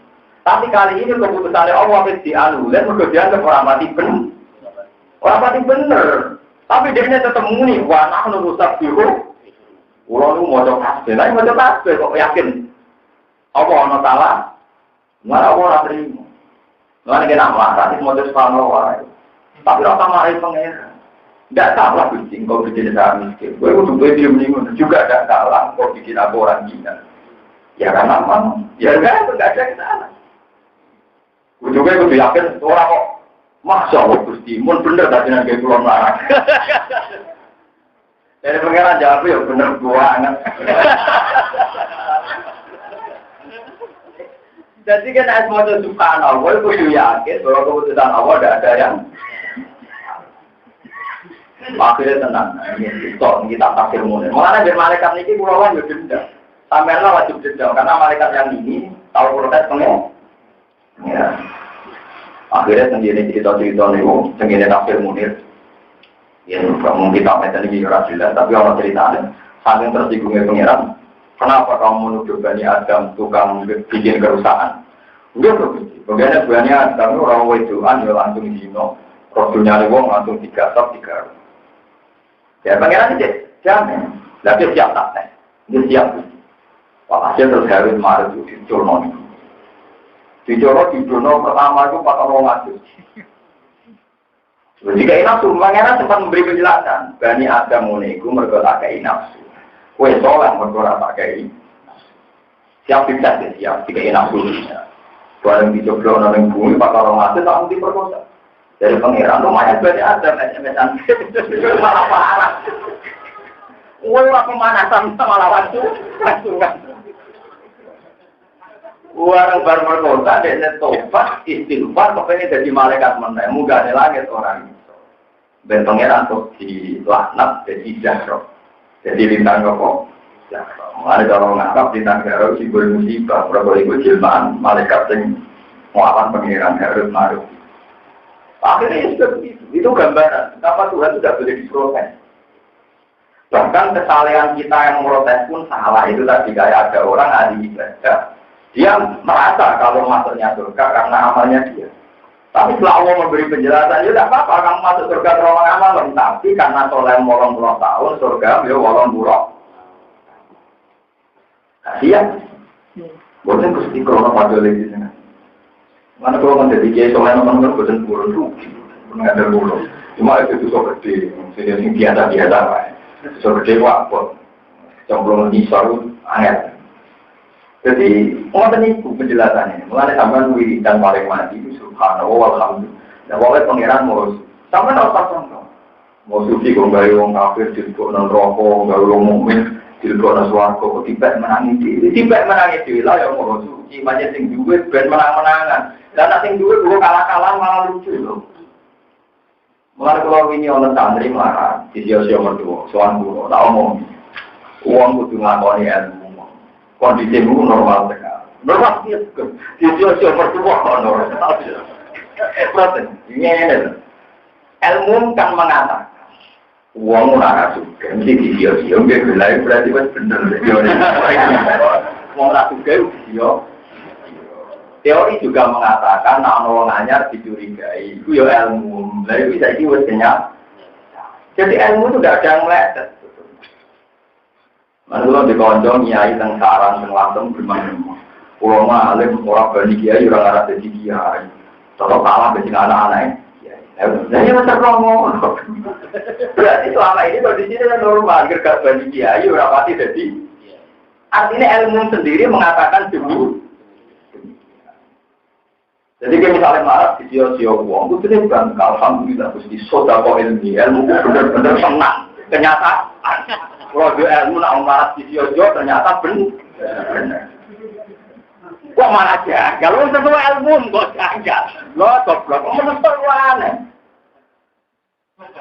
Tapi kali ini keputusannya Allah harus dianulir, mereka dianggap orang mati benar, orang mati benar. Tapi dekne tetap muni, wah nak nurusak biru. Pulau itu mau coba kasih, lain mau coba kasih, kok yakin? Apa orang salah? Mana orang terima? Mana kena marah? Ini mau coba marah. Tapi rasa marah pengen. Tidak salah bikin, kau bikin saya miskin. Gue udah video minggu juga tidak salah, kau bikin aku orang gila. Ya karena memang, ya kan tidak ada kesalahan. Gue juga udah yakin orang kok, masya Allah Gusti, mun bener tadi nanti pulau marah. Dari pengeran jawab ya bener banget. Jadi kan asmaul subhanallah, gue yakin bahwa keputusan Allah tidak ada yang akhirnya tenang. Ini kita takdir mulai. Mengenai biar malaikat ini pulauan juga denda. Sampailah wajib denda karena malaikat yang ini tahu proses pengen. Ya. Akhirnya sendiri cerita-cerita nih, sendiri tafsir Munir. Ya, mungkin kita macam ini jelas, tapi orang ceritanya saling tersinggungnya pengiran. Kenapa kamu menuduh Bani Adam tukang bikin kerusakan? Udah begitu. Bagaimana Bani Adam orang wedoan ya langsung dino, rohnya wong langsung digasap digaruk. Ya pengiran aja, jangan. Tapi siap tak? Dia siap. Walhasil terus harus marah di Jono. Di Jono pertama itu 400. Jika nafsu, pangeran sempat memberi penjelasan. Bani Adam muniku mergo tak kei nafsu. Kue soleh mergo tak kei. Siap bisa deh, siap jika nafsu. Barang dicoba orang bumi 400 tak mesti perkosa. Dari pangeran lumayan Bani Adam SMS-an. Malah parah. Wah pemanasan malah langsung. Orang baru berkota, dia tobat, istighfar, pokoknya jadi malaikat menang. Muga ada langit orang itu. Bentongnya untuk dilaknat, jadi jahroh. Jadi lintang kok. Ada kalau ngangkap lintang jahroh, simbol musibah. Berapa ikut jilmaan, malaikat yang muawan pengiran harus maruh. Akhirnya itu gambaran. Kenapa Tuhan sudah boleh diprotes? Bahkan kesalahan kita yang protes pun salah. Itu tadi kayak ada orang ahli ibadah. Dia merasa kalau masuknya surga karena amalnya dia. Tapi setelah Allah memberi penjelasan, ya tidak apa-apa kamu masuk surga karena amal. Tapi karena soleh 80 tahun, surga dia 80. Kasihan. Boleh kusti krono pada lagi sini. Mana kalau menjadi kiai soleh teman-teman bosan burun rugi, mengadar burun. Cuma itu so gede, sini biasa-biasa lah. So gede waktu, cemplung di suatu aneh. Jadi, orang itu penjelasannya. Mulai sampai wiridan paling mati, subhanallah, walhamdulillah. Dan wawai pangeran mau sampai tak pasang. Mau suci kau gaya orang kafir, dilbuk non rokok, gaya orang mukmin, dilbuk non suarco, tiba menangis diri. Tiba menangis diri lah yang mau suci, macam sing duit, ben menang-menangan. Dan nanti duit gua kalah-kalah malah lucu loh. Mulai kalau ini orang santri marah, di sio-sio mertua, soal guru, tak omong. Uang kudu ngakoni ilmu. Kondisimu normal sekali. Normal dia sio-sio mertua normal. Protes. Ini ilmu kan mengatakan uang ora suka, mesti di sio-sio nggih gelai berarti wis bener. Wong ora suka sio. Teori juga mengatakan nek ana wong anyar dicurigai, itu ya ilmu. Lah iki saiki wis kenyang. Jadi ilmu itu tidak ada yang meleset. Manula dikonco nyai teng sarang teng langsung bermain. Ulama alim ora bani kiai ora ngarep dadi kiai. Kalau kalah dengan anak-anak nah ini macam romo. Berarti selama ini kondisinya normal, gergak bani kiai ora pati dadi. Artinya ilmu sendiri mengatakan demi. Jadi kalau misalnya marah di sio-sio uang, itu dia bukan alhamdulillah terus di sodako ilmu benar-benar senang. Kenyataan. Kalau dia ilmu nak marah di sio-sio ternyata benar. Kok malah aja? Kalau sesuai ilmu kok janggal. Lo goblok, kok menentu aneh.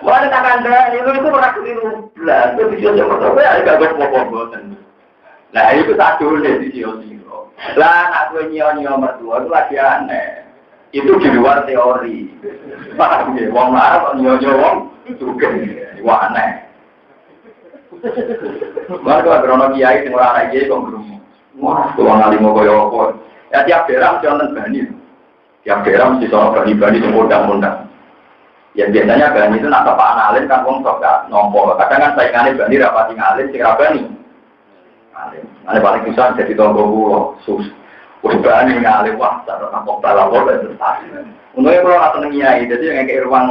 Mulai tak ada itu orang keliru. Lah, itu di sio-sio pertama ya agak berpokok-pokokan. Nah, itu satu di sio-sio. Lah, nak gue nyo-nyo mertua itu lagi aneh. Itu di luar teori. Paham ya? Wong marah kok nyo-nyo wong juga. Wah aneh. Mereka berono kiai sing ora ana kiai kok ngrumu. Wah, wong alim kok yo apa. Ya tiap daerah jangan bani. Tiap daerah mesti sono bani-bani sing undang-undang. Ya biasanya bani itu nak bapak alim kan wong sok gak nompo. Kadang kan saingane bani rapati ngalim sing ra bani. Alim. Ane paling susah jadi tonggo kulo. Wis bani ngalim wah sak apa balawor terus. Untungnya kalau nggak seneng kiai, jadi yang kayak ruang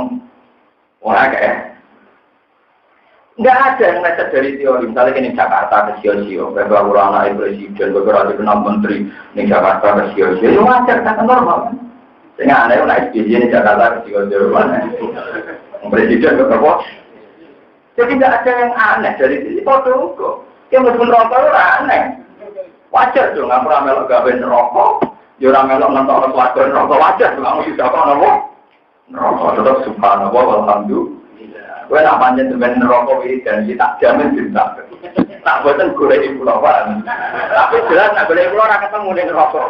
orang kayak nggak ada yang meleset dari teori. Misalnya di Jakarta ke sio-sio, beberapa anak presiden, beberapa enam menteri di Jakarta ke sio-sio, itu wajar kan normal. Sehingga aneh naik SBY di Jakarta ke sio-sio mana? Presiden beberapa. Jadi nggak ada yang aneh dari sini. Foto kok, yang meskipun rokok itu aneh. Wajar dong, nggak pernah melok gawain rokok. Jurang melok nonton suatu rokok wajar, kamu sudah kok nopo? Rokok tetap subhanallah walhamdulillah. Gue nak panjang sebenarnya rokok ini dan tak jamin bintang. Tak buatan goreng di pulau Pan. Tapi jelas nak goreng pulau orang ketemu dengan rokok.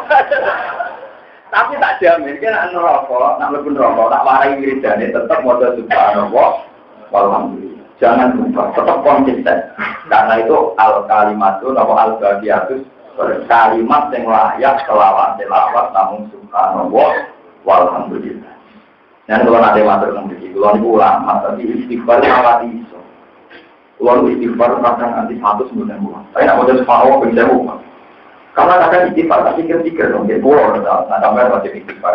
Tapi tak jamin kan neraka, nak mlebu neraka tak warai wiridane tetep maca subhanallah walhamdulillah. Jangan lupa, tetap konsisten. Karena itu al-kalimatun atau al-baqiyatus kalimat yang layak selawat selawat namun subhanallah walhamdulillah. Dan kalau nanti matur nanti, kalau itu ulama tapi istighfar awal iso. Kalau istighfar kadang anti 100 bulan. Tapi nak maca subhanallah bisa bukan. Karena kadang istighfar tak pikir-pikir dong, dia pulau, nah sampai masih istighfar.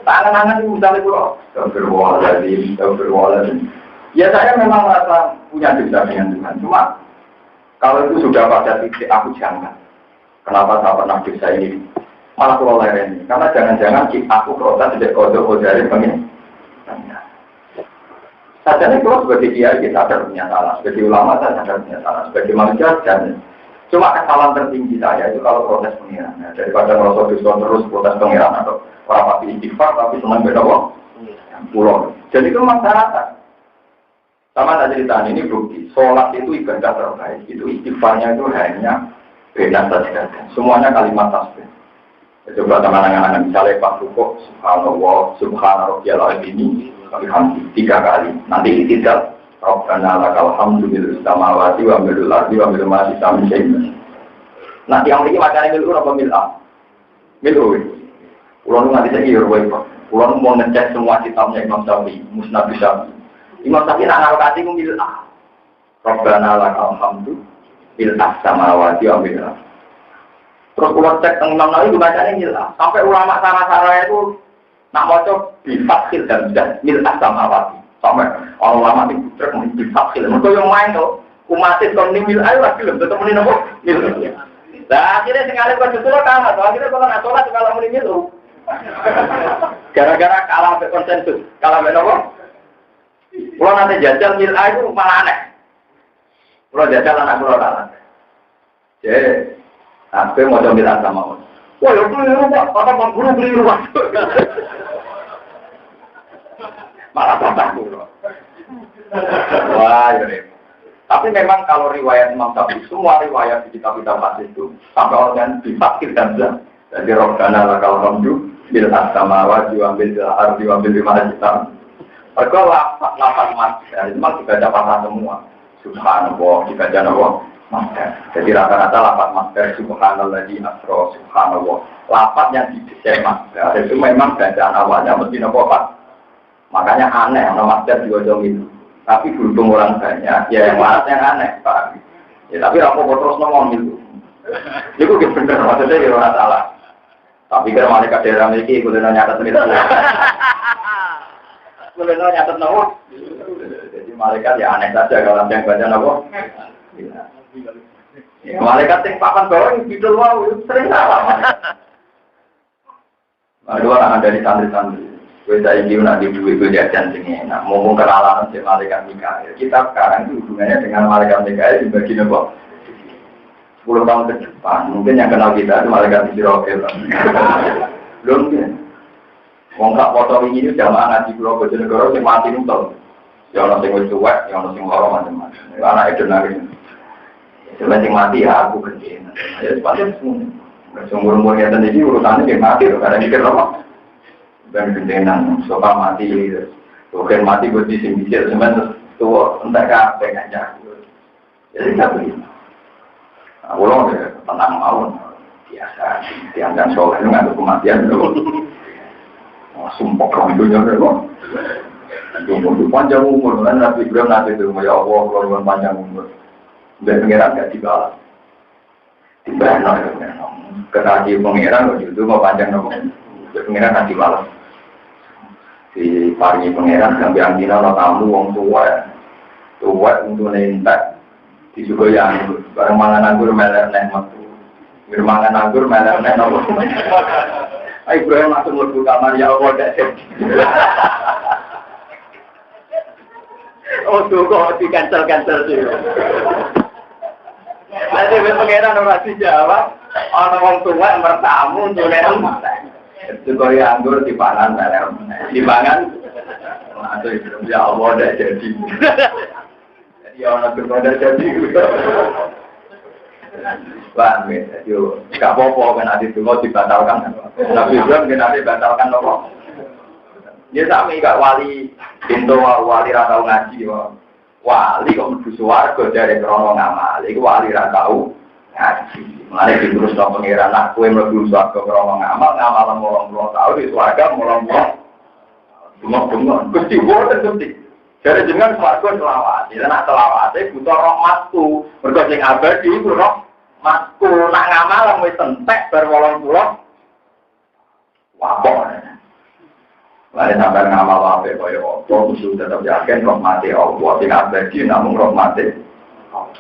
Tangan-tangan itu misalnya pulau, Astagfirullahaladzim. Ya saya memang merasa punya dosa dengan Tuhan, cuma kalau itu sudah pada titik aku jangan. Kenapa saya pernah dosa ini? Malah pulau lain ini, karena jangan-jangan aku protes tidak kodok dari pengen. Sajanya kalau sebagai kiai kita sadar punya salah, sebagai ulama saya sadar punya salah, sebagai manusia dan cuma kesalahan tertinggi saya itu kalau protes pengiran. Ya, daripada merasa dosa terus protes pengiran atau orang pasti istighfar tapi senang beda wong. Pulau. Jadi itu masyarakat. Sama tak cerita ini bukti. Sholat itu ibadah terbaik. Itu istighfarnya itu hanya beda saja. Semuanya kalimat tasbih. Coba teman-teman misalnya Pak Rukuk, Subhanallah, Subhanallah ini kami 3 kali. Nanti tidak. Rabbana lakal hamdu bil samawati wa bil ardi wa bil ma sami syai'in. Nah, yang ini macane milu apa mil'ah? Milu. Kulo nanti saya yo wae, Pak. Kulo mau ngecek semua kitabnya Imam Syafi'i, Musnad Syafi'i. Imam Syafi'i nak ngalokasi ku mil'ah. Rabbana lakal hamdu bil samawati wa bil ardi. Terus kulo cek teng Imam Nawawi bacane mil'ah. Sampai ulama sarah-sarah itu nak maca bi fathil dan mil'ah samawati. Sampai orang lama itu terkendali. Mereka yang main tuh, umatin tom nimil ayo lah film, tetap meni nopo. Nah akhirnya sekali kau justru kalah, akhirnya kalau nak sholat kalau meni milu. Gara-gara kalah berkonsensus, kalah bernopo. Kalau nanti jajal mil ayo malah aneh. Kalau jajal anak kalau kalah. Jadi, aku mau coba sama. Wah, yang beli rumah, apa mau beli rumah? Malah tambah dulu. Wah, ya. Tapi memang kalau riwayat Imam Syafi'i, semua riwayat di kitab-kitab hadis itu sampai orang difakir dan jelas. Jadi Rabbana lakal hamdu bil samawati wa bil ardi wa bil ma kita. Mereka lapan mas, itu memang dibaca patah semua. Subhanallah, dibaca nawa. Jadi rata-rata lapan master subhanalladzi asra subhanallah. Lapan yang didesain master itu memang bacaan awalnya mesti nawa. Makanya aneh, orang masjid juga jauh itu. Tapi berhubung orang banyak, ya yang mana yang aneh, Pak. Ya tapi aku terus ngomong itu. Itu benar, maksudnya ya orang salah. Tapi kalau malaikat daerah memiliki, boleh nyatet itu. Boleh nyatet nopo. Jadi malaikat ya aneh saja kalau yang baca nopo. Ya, malaikat yang papan bawah yang gitu wow, sering salah. Ada orang dari santri-santri. Kita ini nak dibuat jajan sini, nak ngomong kenalan si malaikat Mikael. Kita sekarang itu hubungannya dengan malaikat Mikael di bagian apa? 10 tahun ke depan, mungkin yang kenal kita itu malaikat Israfil. Belum kan? Wongkak foto ini jamaah ngaji Pulau Bojonegoro yang mati nutol. Yang orang yang cuek, yang orang yang lorong macam-macam. Anak itu nari. Sebenarnya mati ya aku kerja. Ya sepatutnya semua. Sumber-sumbernya sendiri urusannya yang mati, karena mikir apa? Dan gendenan, soal mati, bukan mati buat disingkir, sebenarnya tua, entah apa aja. Jadi tak boleh. Aku loh tenang mau, biasa, dianggap soal itu nggak ada kematian dulu. Sumpah orang dunia dulu. Umur panjang umur, kan Nabi Ibrahim nanti itu, ya Allah, korban panjang umur. Dan pengiran nggak dibalas. Dibalas, kerajaan pengiran, itu mau panjang umur. Pengiran nggak dibalas. Di pagi pengeran sampai angkina lo tamu wong tua untuk nentak di juga yang barang mangan anggur meler neh metu bermangan anggur meler neh nopo ayo Ibrahim langsung mlebu kamar ya Allah dak oh tuh kok di cancel sih nanti pengeran ora dijawab ana wong tua mertamu untuk nentak juga yang anggur dipangan, dipangan, atau ya Allah dah jadi, jadi orang berbeda jadi. Wah, yo, gak apa-apa kan nanti tunggu dibatalkan. Nabi Ibrahim kan nanti batalkan apa? Dia sami gak wali pintu wali ra tau ngaji yo. Wali kok mlebu swarga dari krono ngamal. Iku wali ra tau ngaji. Mulane diterus nang pangeran nak kowe mlebu swarga krono ngamal 80 tahun di swarga 80. Cuma Gusti boten Gusti. Jadi jenengan swarga selawat. Jadi nak selawate butuh rahmatku. Mergo sing abadi iku rahmatku. Nak ngamal wis entek bar 80. Wabok. Lain sampai ngamal apa kaya apa, musuh tetap yakin rahmati Allah, tidak abadi namun rahmati Allah.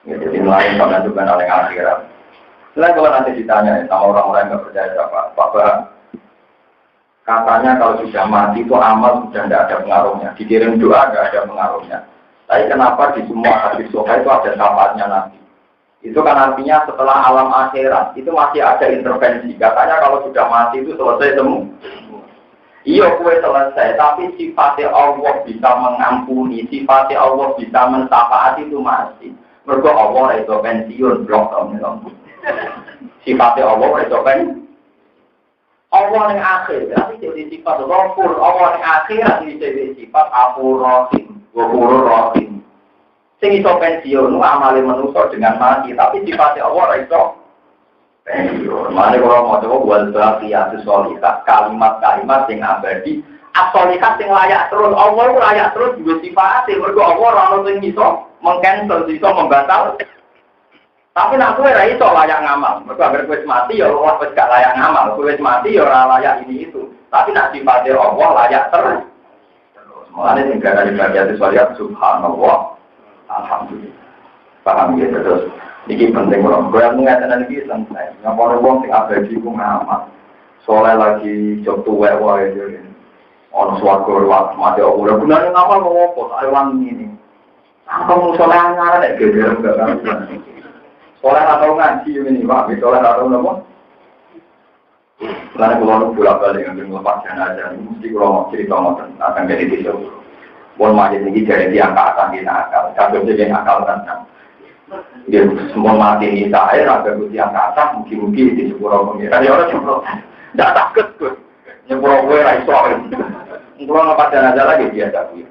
Jadi lain sama juga oleh akhirat. Selain kalau nanti ditanya sama orang-orang yang nggak percaya Pak, katanya kalau sudah mati itu amal sudah tidak ada pengaruhnya, dikirim doa nggak ada pengaruhnya. Tapi kenapa di semua hadis sahih itu ada syafaatnya Nabi? Itu kan artinya setelah alam akhirat itu masih ada intervensi. Katanya kalau sudah mati itu selesai semua. Iya kue selesai, tapi sifatnya Allah bisa mengampuni, sifatnya Allah bisa mensyafaati itu masih. Mergo Allah itu pensiun blok tahun. Sifatnya Allah itu Allah yang akhir, tapi jadi sifat Ghafur. Allah yang akhir jadi sifat Ghafur Rahim, Ghafur Rahim. Sing iso pensiun amale manusa dengan mati, tapi sifatnya Allah itu mana kalau mau coba buat baqiyatu sholihah kalimat-kalimat yang abadi as-sholihah yang layak terus Allah itu layak terus juga sifatnya mergo Allah ora ono sing iso mengcancel iso membatal tapi nak kowe ra iso layak ngamal mergo agar kowe mati ya Allah wis gak layak ngamal kowe mati ya ora layak ini itu tapi nak sifatnya Allah layak terus mulane sing gara baqiyatu sholihah subhanallah alhamdulillah paham ya terus. Ini penting orang. Gue yang mengatakan lagi selesai. Ngapain orang sing abadi ku ngamat. Soalnya lagi job tuwe wae jadi. Ono swarga lewat mati aku. Udah gunanya ngamal mau apa? Awan ini. Apa mau soalnya ngalah nek gede enggak kan? Soalnya atau ngaji ini Pak. Soalnya atau apa? Karena kalau bolak-balik ngambil lepas jenazah mesti kalau mau cerita ngoten akan jadi disebut. Bon majid ini dari dia angkatan di nakal. Kabeh jadi nakal kan. Dia semua mati ini saya agak yang kata mungkin di sepuluh pengiran ya orang cuma tidak takut tuh nyepuluh gue raisoin kalau nggak jenazah lagi biasa gue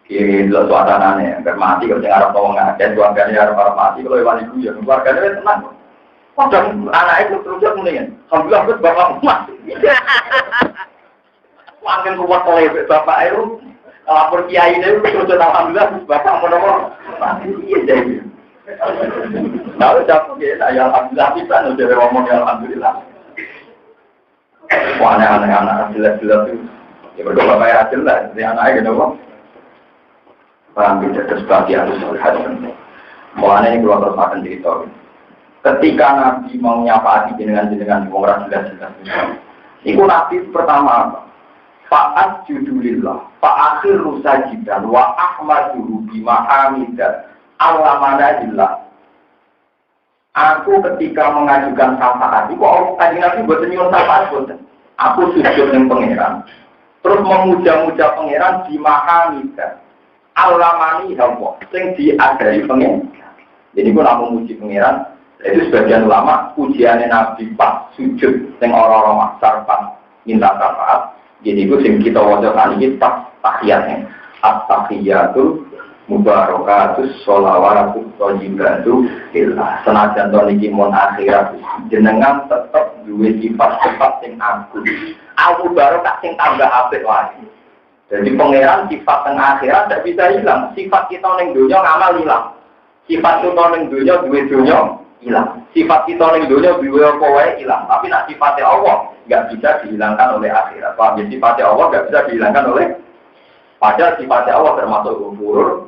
kiri dulu suasananya bermati kalau jangan orang ngajen keluarganya orang mati kalau iwan ibu ya keluarganya tenang dan anak itu terus mendingan alhamdulillah gue bapak mati makin kuat oleh bapak itu lapor kiai itu terus alhamdulillah bapak mau mati iya jadi lalu jatuh ya, alhamdulillah kita udah ngomong alhamdulillah. Wah aneh-aneh anak jelas-jelas itu, ya berdoa bapak jelas, jadi anaknya gitu kok. Paham bisa tersebagian harus melihat. Mulanya ini keluar terus akan cerita. Ketika Nabi mau nyapa dengan orang jelas-jelas, itu Nabi pertama apa? Fa'at judulillah, fa'akhir rusajidan, wa ahmaduhu bimahamidah. Allah manajillah. Aku ketika mengajukan syafaat, itu Allah tadi Nabi buat nyuruh syafaat buatan. Aku sujud dengan pangeran, terus memuja-muja pangeran di mahamidah. Allah mani Allah, yang diadari pangeran. Jadi aku nak memuji pangeran. Itu sebagian ulama pujiannya Nabi pas sujud dengan orang-orang maksar pas minta syafaat. Jadi itu yang kita wajah kali pas tahiyatnya. At-tahiyatul mubarakatus sholawatu thayyibatu lillah senajan to niki mon akhirat jenengan tetep duwe sifat-sifat sing aku baru tak sing tambah apik wae. Jadi pangeran sifat teng akhirat tidak bisa hilang. Sifat kita ning donya ngamal hilang. Sifat kita ning donya duwe donya hilang. Sifat kita ning donya duwe apa wae hilang. Tapi nek sifatnya Allah enggak bisa dihilangkan oleh akhirat. Paham ya? Sifatnya Allah enggak bisa dihilangkan oleh padahal sifatnya Allah termasuk ghafur.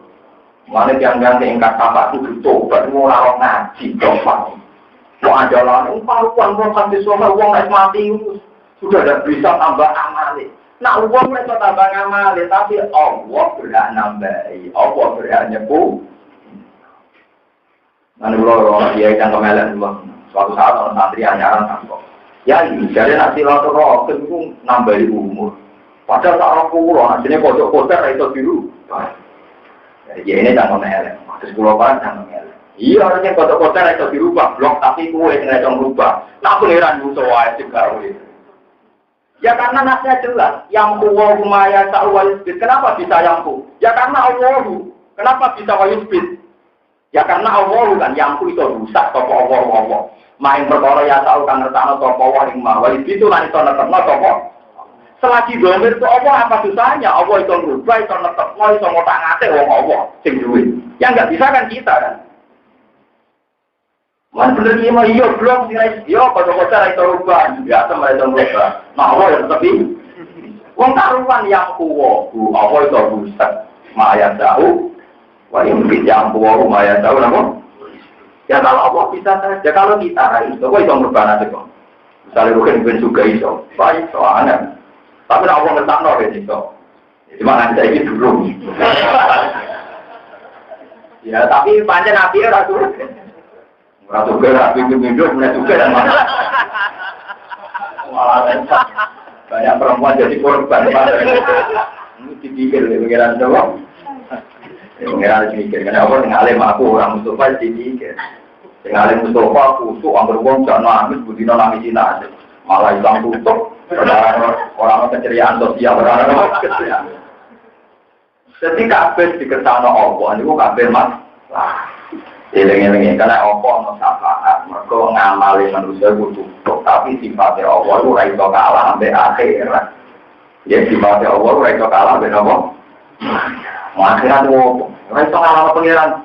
Mana yang ingkat apa itu tobat mau larang ngaji tobat. Mau ajalan paruan mau sampai suami uang naik mati sudah ada bisa tambah amali. Nah uang mereka tambah amali tapi Allah berhak nambahi, Allah berhak nyepu. Nanti kalau dia yang kemelan suatu saat orang santri anyaran tambah. Ya ini jadi nanti lalu roh itu nambahi umur. Padahal tak orang pulau, hasilnya kocok-kocok itu biru. Ya ini jangan melek, terus pulau pan jangan melek. Iya harusnya kota-kota itu dirubah blok tapi kue yang itu berubah. Nah pengiran musuh wae juga. Ya karena nasnya jelas. Yang kuwa humaya sa'wayusbid. Kenapa bisa yang ku? Ya karena Allahu. Kenapa bisa wayusbid? Ya karena Allahu kan yang ku itu rusak toko Allah. Main perkara ya tahu kan ngertano toko wa ing ma. Wayusbid itu lan itu netepno toko. Selagi domir itu Allah apa susahnya? Allah itu ngerubah, itu netepno, itu ngotak-ngatik wong Allah sing duwe. Ya enggak bisa kan kita kan. Man bener iki mah iya blok sing iya kota-kota itu rubah, biasa mereka rubah. Nah, Allah yang tepi. Wong karuan yang kuwo, Allah itu rusak. Maya tahu, wa yang kuwo maya tahu napa? Ya kalau Allah bisa saja, kalau kita itu kok itu merubah nanti kok. Misalnya bukan juga iso, baik soalnya. Tapi Allah ngetakno kan iso. Cuma nanti saya dulu. Ya tapi pancen api ora turun. Ratu gerak, pintu-pintu, mulai juga dan mana. Wah, banyak perempuan jadi korban. Ini dipikir, pengiran coba. Pengiran dipikir, karena Allah yang alim aku, orang Mustafa dipikir. Yang alim Mustafa, kusuk, ambil uang, jangan nangis, budina nangis Cina. Malah hilang tutup, orang keceriaan sosial, orang keceriaan. Jadi kabeh dikersana Allah, ini kabeh mas. Eling-eling karena apa ono syafaat mergo ngamali manusia kudu tapi sifatnya Allah ora iso kalah sampai akhirat. Ya sifatnya Allah ora iso kalah ben apa? Akhirat ora iso kalah pengiran.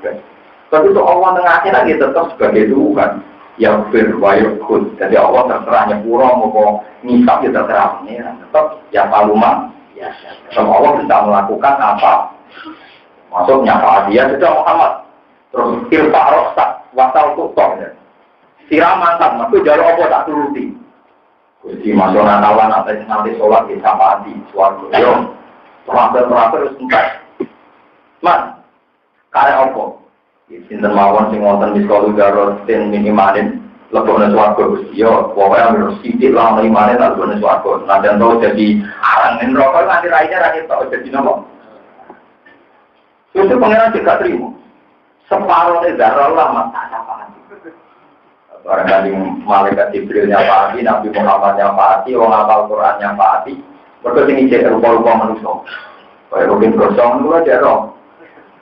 Tapi itu Allah tengah akhirat dia tetap sebagai Tuhan yang berwayukun. Jadi Allah terserah nyepuro mau ngisap ya terserah pengiran. Tetap ya paluma ya. Sama Allah bisa melakukan apa? Maksudnya apa dia sudah Muhammad. Terus irfa rosak, wasal tutok ya. Sirah mantap, maka jalur apa tak turuti. Jadi masuk nakalan atas nanti sholat di sapati, suatu yo. Terakhir terus entar. Man, karya apa? Sinten mawon sing wonten di sekolah garot ten minimalin lebokne swarga Gusti yo. Pokoke ambil sithik lah minimalin tak lebokne swarga. Najan to jadi arang neraka nganti raine ra ketok jadi napa? Itu pangeran juga terima. Separuh dari darah lama tak apa lagi. Orang kali malaikat Jibril nyapati, Nabi Muhammad nyapati, orang hafal Quran nyapati. Mereka ini jadi rupa-rupa manusia. Kayak Robin Gosong itu aja roh.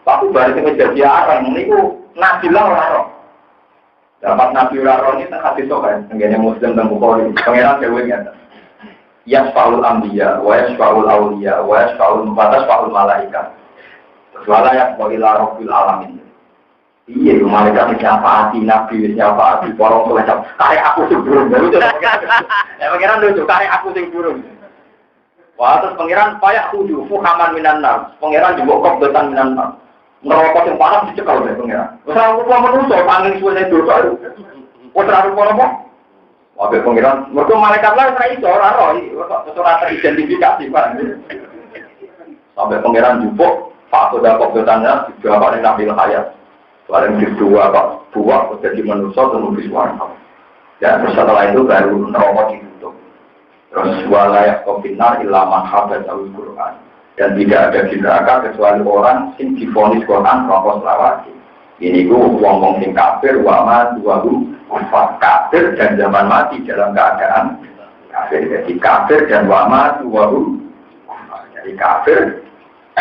Tapi balik ini jadi arang, ini ku Nabi lah orang roh. Dapat Nabi roh ini tak hati sokan. Tengganya Muslim dan Bukhari. Pengenan ceweknya. Yasfaul Ambiya, wa yasfaul Auliya, wa yasfaul Mubatas, faul Malaikat. Kecuali yang sebagai Rabbil Alamin. Iya, malaikat siapa hati Nabi, siapa hati porong tuh macam karek aku sing burung. Ya pangeran lucu, karek aku sing burung. Wah, terus pangeran payak tujuh, fuhaman minan nar. Pangeran juga kok dotan minan nar. Neraka sing panas dicekal oleh pangeran. Wis ora apa menungso pangling suwene dosa. Wis ora apa. Wabe pangeran, mergo malaikat lah ora iso ora roh, ora teridentifikasi Pak. Sampai pangeran jupuk, Pak Soda kok dotannya juga apa Nabi Hayat. Paling kedua Pak, buah jadi manusia kemudian warna. Dan setelah itu baru neraka ditutup. Terus walayak kopinar ilaman habat al-Quran. Dan tidak ada di neraka kecuali orang sing divonis Quran rokok selawati. Ini ku wong-wong sing kafir, wama, duahu, kufar kafir dan zaman mati dalam keadaan kafir. Jadi kafir dan wama, duahu, jadi kafir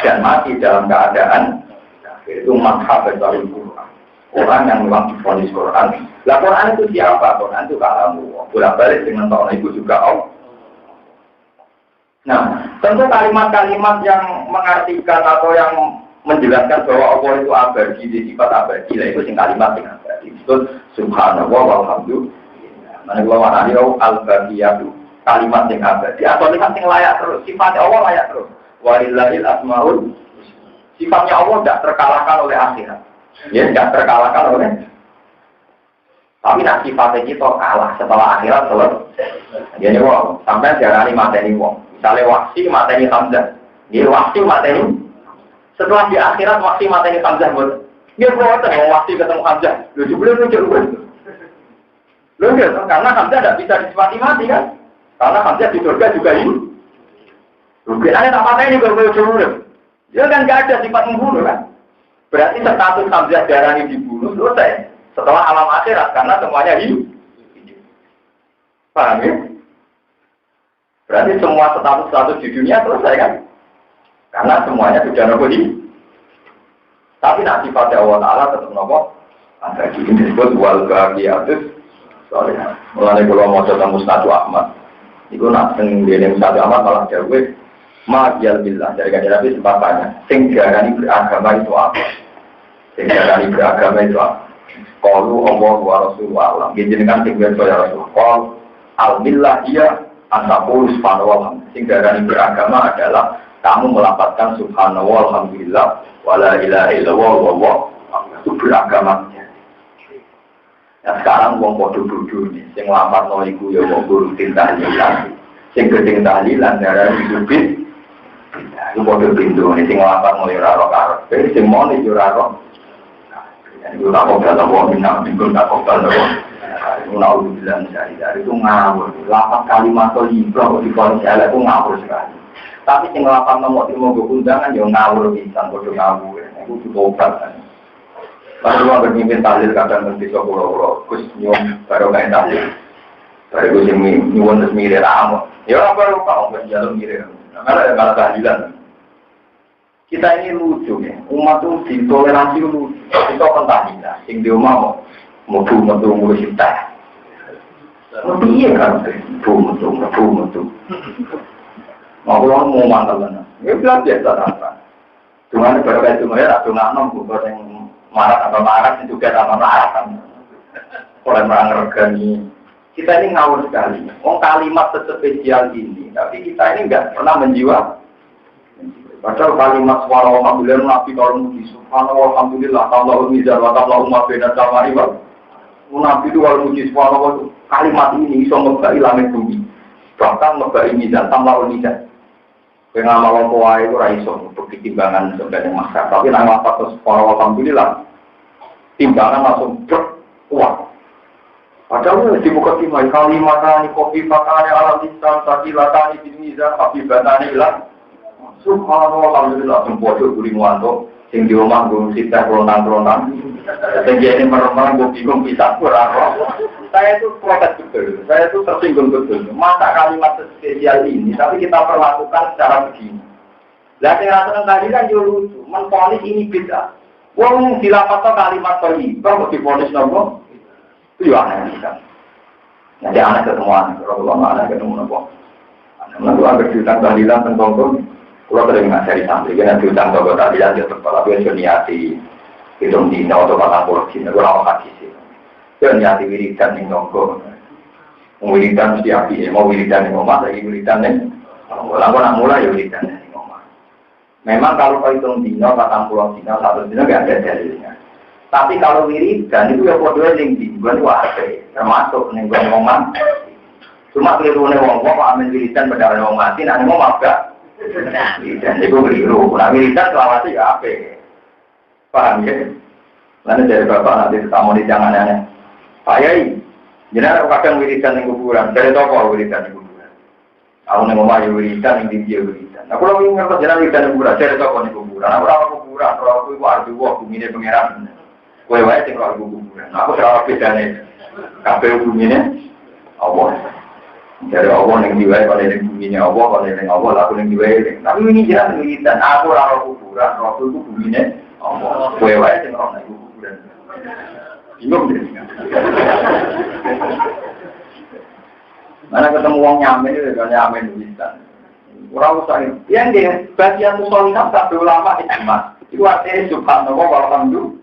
dan mati dalam keadaan kafir. Itu madhabat al-Quran. Orang yang memang divonis Quran. Lah Quran itu siapa? Quran itu kalamu. Bolak-balik dengan tahun itu juga Allah. Nah, tentu kalimat-kalimat yang mengartikan atau yang menjelaskan bahwa Allah itu abadi, sifat abadi, lah itu sing kalimat yang abadi. Disebut subhanallah walhamdulillah. Mana al-badiyatu, kalimat yang abadi. Atau kalimat yang layak terus, sifatnya Allah layak terus. Walillahil asmaul. Sifatnya Allah tidak terkalahkan oleh akhirat. Ya, tidak terkalahkan oleh. Tapi nak sifatnya kita kalah setelah akhirat selesai. Jadi wong sampai darani mateni wong. Misalnya Wahsy mateni Hamzah. Dia Wahsy mateni. Setelah di akhirat Wahsy mateni Hamzah buat. Dia buatan Wahsy ketemu Hamzah. Lu sebelum lu karena Hamzah tidak bisa disifati mati kan? Karena Hamzah di surga juga ini. Lu kira tak mateni juga boleh. Dia kan nggak ada sifat membunuh kan? Berarti status Hamzah darani dibunuh selesai. Setelah alam akhirat karena semuanya hidup. Paham ya? Berarti semua status di dunia selesai kan? Karena semuanya sudah nopo hidup. Tapi nanti pada Allah Ta'ala tetap nopo. Ada ini disebut wal baqiyatus sholihah. Mulane kula maca teng Musnad Ahmad. Iku nak teng dene Musnad Ahmad malah dawuh ma'yal billah dari kanjeng Nabi sebabnya sing diarani beragama itu apa? Sing diarani beragama itu apa? Qalu Allah wa Rasulullah. Jenengan sing biasa ya Rasul. Qal al-billah dia antaqul subhanallah. Sing diarani beragama adalah kamu melafazkan subhanallah alhamdulillah wala ilaha illallah wallahu itu beragama. Nah sekarang wong padha bodho nih, sing nglafatno iku ya wong rutin tahlilan. Sing gedeng tahlilan darani subit. Iku padha pindho nih sing nglafatno ya ora karep, sing mau nih ora ora. Iku tak kok ada wong minang minggu tak kok ada wong. Iku nak bilang dari itu ngawur. Lafaz kalimat thayyibah di konsel itu ngawur sekali. Tapi sing nglafatno mau undangan ya ngawur pisan padha ngawur. Iku tobat. Lalu orang bermimpin tahlil kadang nanti pulau-pulau, kus nyum baru kain tahlil, baru kus nyuwun terus mirip ramu. Ya orang baru kau berjalan mirip, karena ada malah tahlilan. Kita ini lucu ya, umat itu ditoleransi lucu. Kita kan tahlilan, sing dia mau metu mulai cipta. Iya kan, metu. Mau pulang mau mantel mana? Ya bilang biasa apa. Cuma baru kayak cuma ya, atau nggak bukan yang marah juga sama marah kan. Oleh merangkani kita ini ngawur sekali. Kalimat spesial ini, tapi kita ini nggak pernah menjiwa. Padahal kalimat suara alhamdulillah nabi kalau muji subhanallah alhamdulillah Allahu mizan wa ta'ala umma bina samari wa nabi itu kalau muji subhanallah kalimat ini iso ngebai langit bumi. Bahkan ngebai mizan tamlahu mizan. Pengamal kowa itu raiso untuk timbangan sebenarnya masyarakat. Tapi nang lapat terus alhamdulillah timbangan langsung berkuat. Padahal dibuka timai kalimatani kopi pakane alam lisan sakilatani bin mizan afibatani ilah. Subhanallah alhamdulillah sempodo guring wanto sing di omah gung sita kronan. Sing jene meremang gue bingung bisa kurang. Saya itu protes betul, saya itu tersinggung betul. Masa kalimat spesial ini, tapi kita perlakukan secara begini. Lah sing rasane tadi kan yo lucu, menfonis ini beda. Wong dilapatno kalimat thayyibah kok difonis nopo? Itu yo aneh kan. Jadi aneh ketemuan, kalau aneh ketemu nopo. Lalu agak diutang tahlilan tentang kalau sering ngajari santri, kan diutang toko tahlilan dia terpala biasa niati hitung dina atau patang puluh dina, gue lama hadis sih. Dia niati wiridan yang toko, wiridan mesti api, mau wiridan yang ngomong, lagi wiridan yang kalau nak mulai ya wiridan yang ngomong. Memang kalau kau hitung dina, patang puluh dina, satu dina gak ada dalilnya. Tapi kalau wiridan itu ya kodenya yang dibuat wae, termasuk yang gue ngomong. Cuma keliru nih ngomong, amin wiridan pada orang mati, nanti mau maaf. Dan itu keliru. Nah wiridan selawat ya apa? Paham ya? Lalu dari bapak nanti ketemu di jangan-jangan. Pak Yai, jenazah kadang wiridan yang kuburan. Dari toko wiridan yang kuburan. Aku nih ngomong ya wiridan yang tinggi wiridan. Aku kalau ingin ngerti jenazah wiridan yang kuburan. Dari toko yang kuburan. Aku orang kuburan. Kalau aku itu arti wah bumi pengeran. Kue wae sing kalau kuburan. Aku selalu bedane. Kabeh bumine Allah. Dari Allah yang diwai kalau yang bumi Allah, kalau yang Allah aku yang diwai. Tapi ini jelas wiridan. Aku orang kuburan. Waktu itu bumine Allah. Kue wae sing orang naik kuburan. Bingung deh. Mana ketemu uang nyamen itu kan nyamen wiridan. Orang usah ini. Yang dia bagian musolinam sampai ulama itu mas. Itu artinya subhanallah walhamdulillah.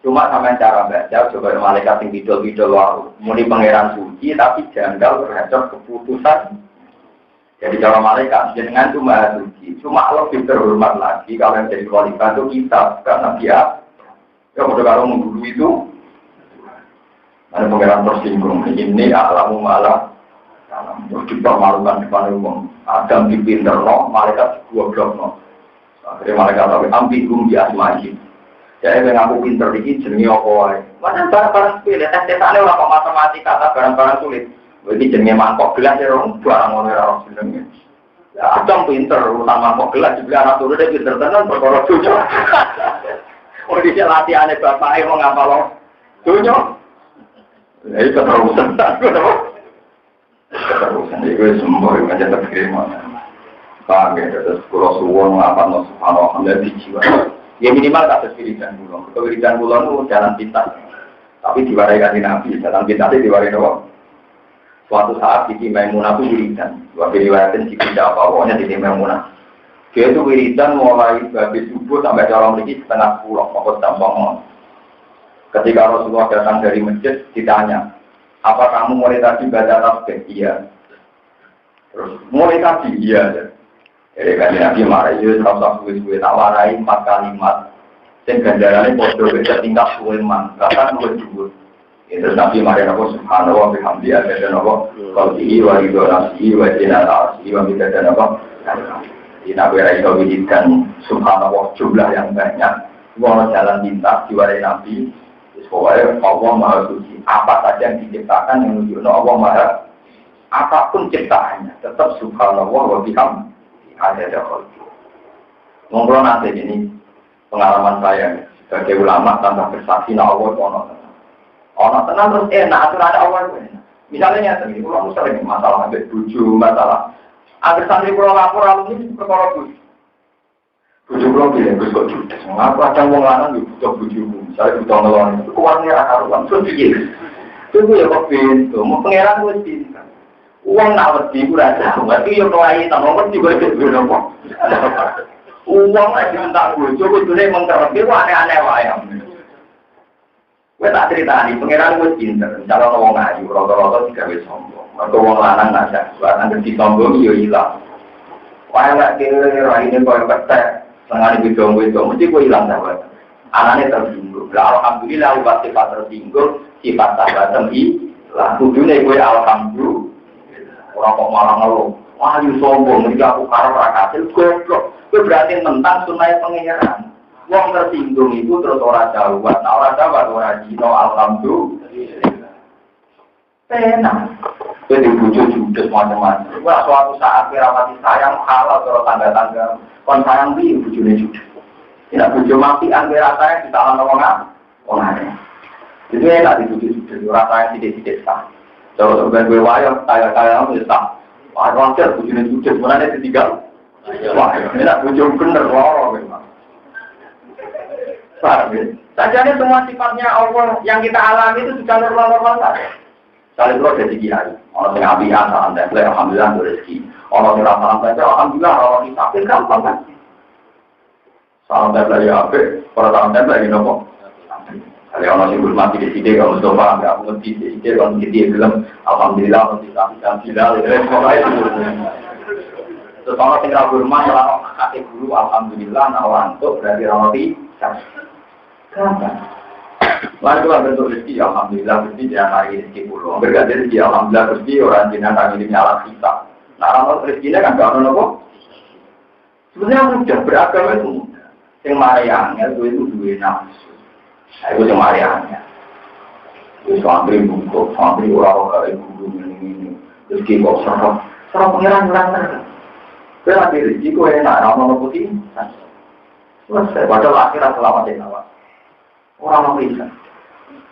Cuma sama cara baca, coba malaikat yang bidol-bidol muni pangeran suci, tapi janggal terhadap keputusan. Jadi cara malaikat jenengan itu maha suci. Cuma lebih terhormat lagi kalau yang jadi khalifah itu kita, karena dia ya udah kalau mengguru itu ada pangeran tersinggung. Ini alamu malah terus dipermalukan depan umum. Adam dipinter no, malaikat dua blok no. Akhirnya malaikat tapi ambigum di asma'i. Saya mengaku pinter dikit jenenge apa wae. Mana barang-barang sulit, tes-tesane ora kok matematika, kata barang-barang sulit. Iki jenenge mangkok gelas ya rong barang ngono ora jenenge. Ya Adam pinter utang mangkok gelas juga anak turune pinter tenan perkara cucu. Oh dia latihannya bapaknya mau ngapa lo? Dunya. Ini keterusan aku apa? Keterusan itu semua yang aja terkirim. Paham ya, terus pulau suwon ngapa no subhanallah dari jiwa. Ya minimal tak wiridan pulau. Wiridan pulau itu jalan pintas. Tapi diwarai kanjeng Nabi, jalan pintasnya diwarai apa? Suatu saat Siti Maimunah itu wiridan. Waktu riwayatin Siti apa pokoknya Siti Maimunah. Dia itu wiridan mulai habis subuh sampai dalam lagi setengah 10, pokok tampang. Ketika Rasulullah datang dari masjid, ditanya, apa kamu mulai tadi baca tasbih? Iya. Terus mulai tadi iya. Jadi kan Nabi marah itu terasa suwe-suwe tawarai 4 kalimat. Dan ganjarannya bodoh beda tingkat suweman, bahkan dua. Itu Nabi marah aku subhanallah bihamdi ada dan apa? Qalbihi wa ridwanasihi wa jinatasihi wa bidadan apa? Di Nabi Raisa wiridan subhanallah jumlah yang banyak. Semua jalan pintas diwarai Nabi. Pokoknya Allah Maha Suci. Apa saja yang diciptakan yang menunjukkan Allah Maha, apapun ciptaannya tetap subhanallah wa bihamdi. Ada kalau ngobrol nanti ini pengalaman saya sebagai ulama tanpa bersaksi na Allah ono tenang terus enak aturan Allah misalnya tadi ulama sering masalah ambil buju masalah agar santri pulau lapor alumni perkara buju pulau bilang gue kok judes ngaku ada wong lanang butuh bujumu misalnya butuh ngelon itu uangnya akaruan terus pikir itu ya kok pintu mau pangeran gue pintar uang nak wedi kurang jauh, tapi yang lain tak mau wedi gue itu nopo. Uang lagi minta gue, coba dulu mengkerap itu aneh-aneh wayang. Gue tak cerita nih, pengiran gue cinta, kalau ngomong ngaji, rata-rata tiga wes sombong, atau uang lanang nggak buat nanti disombong yo hilang. Wayang nggak kira ini kau petek, setengah itu mesti gue hilang sahabat. Anaknya tersinggung, alhamdulillah buat sifat tersinggung, sifat sahabat hilang. Kudunya gue alhamdulillah. Orang kok malah ngeluh, wah you sombong, ketika aku karep rakasil, goblok. Itu berarti tentang sunai pengeran. Wong tersinggung itu terus orang jawab, nah orang jawab orang jino alhamdulillah. Tenang. Itu dibujuk judes macam-macam. Wah suatu saat kiramati sayang halal terus tangga-tangga, kon sayang di bujune judes. Tidak bujuk mati angger sayang di tangan orang. Itu enak dibujuk judes, rasanya tidak sah. Kalau sebagai gue wayang, kaya-kaya itu tak. Wah, wajar, bujurnya sujud, mana dia ditinggal? Wah, ini tak bujur bener, lorong memang. Paham ya? Sajanya semua sifatnya Allah yang kita alami itu sudah normal-normal saja. Sekali itu ada di kiai. Orang yang abihan, salam tempel, alhamdulillah, itu rezeki. Orang yang salam tempel, alhamdulillah, orang yang sakit, gampang kan? Salam tempel ya, para salam tempel ya, nopo. Kalau orang yang mati di sini, kalau Mustafa nggak mengerti di sini, kalau kita bilang alhamdulillah, alhamdulillah, terus orang yang ragu rumah, kalau kakek guru alhamdulillah, nawanto berarti roti, kenapa? Lalu itu bentuk rezeki, alhamdulillah rezeki dia hari rezeki pulau, berarti rezeki alhamdulillah rezeki orang Cina kami ini alat kita. Nah orang rezekinya kan nggak ada apa? Sebenarnya mudah beragama itu mudah. Yang mariannya itu dua nafsu. Itu cuma ariannya. Itu santri buku, santri orang-orang guru ini. Terus kita serap pengiran-pengiran. Saya lagi risiko enak, ramah putih. Selesai, padahal akhirnya selamat ya kawan. Orang bisa.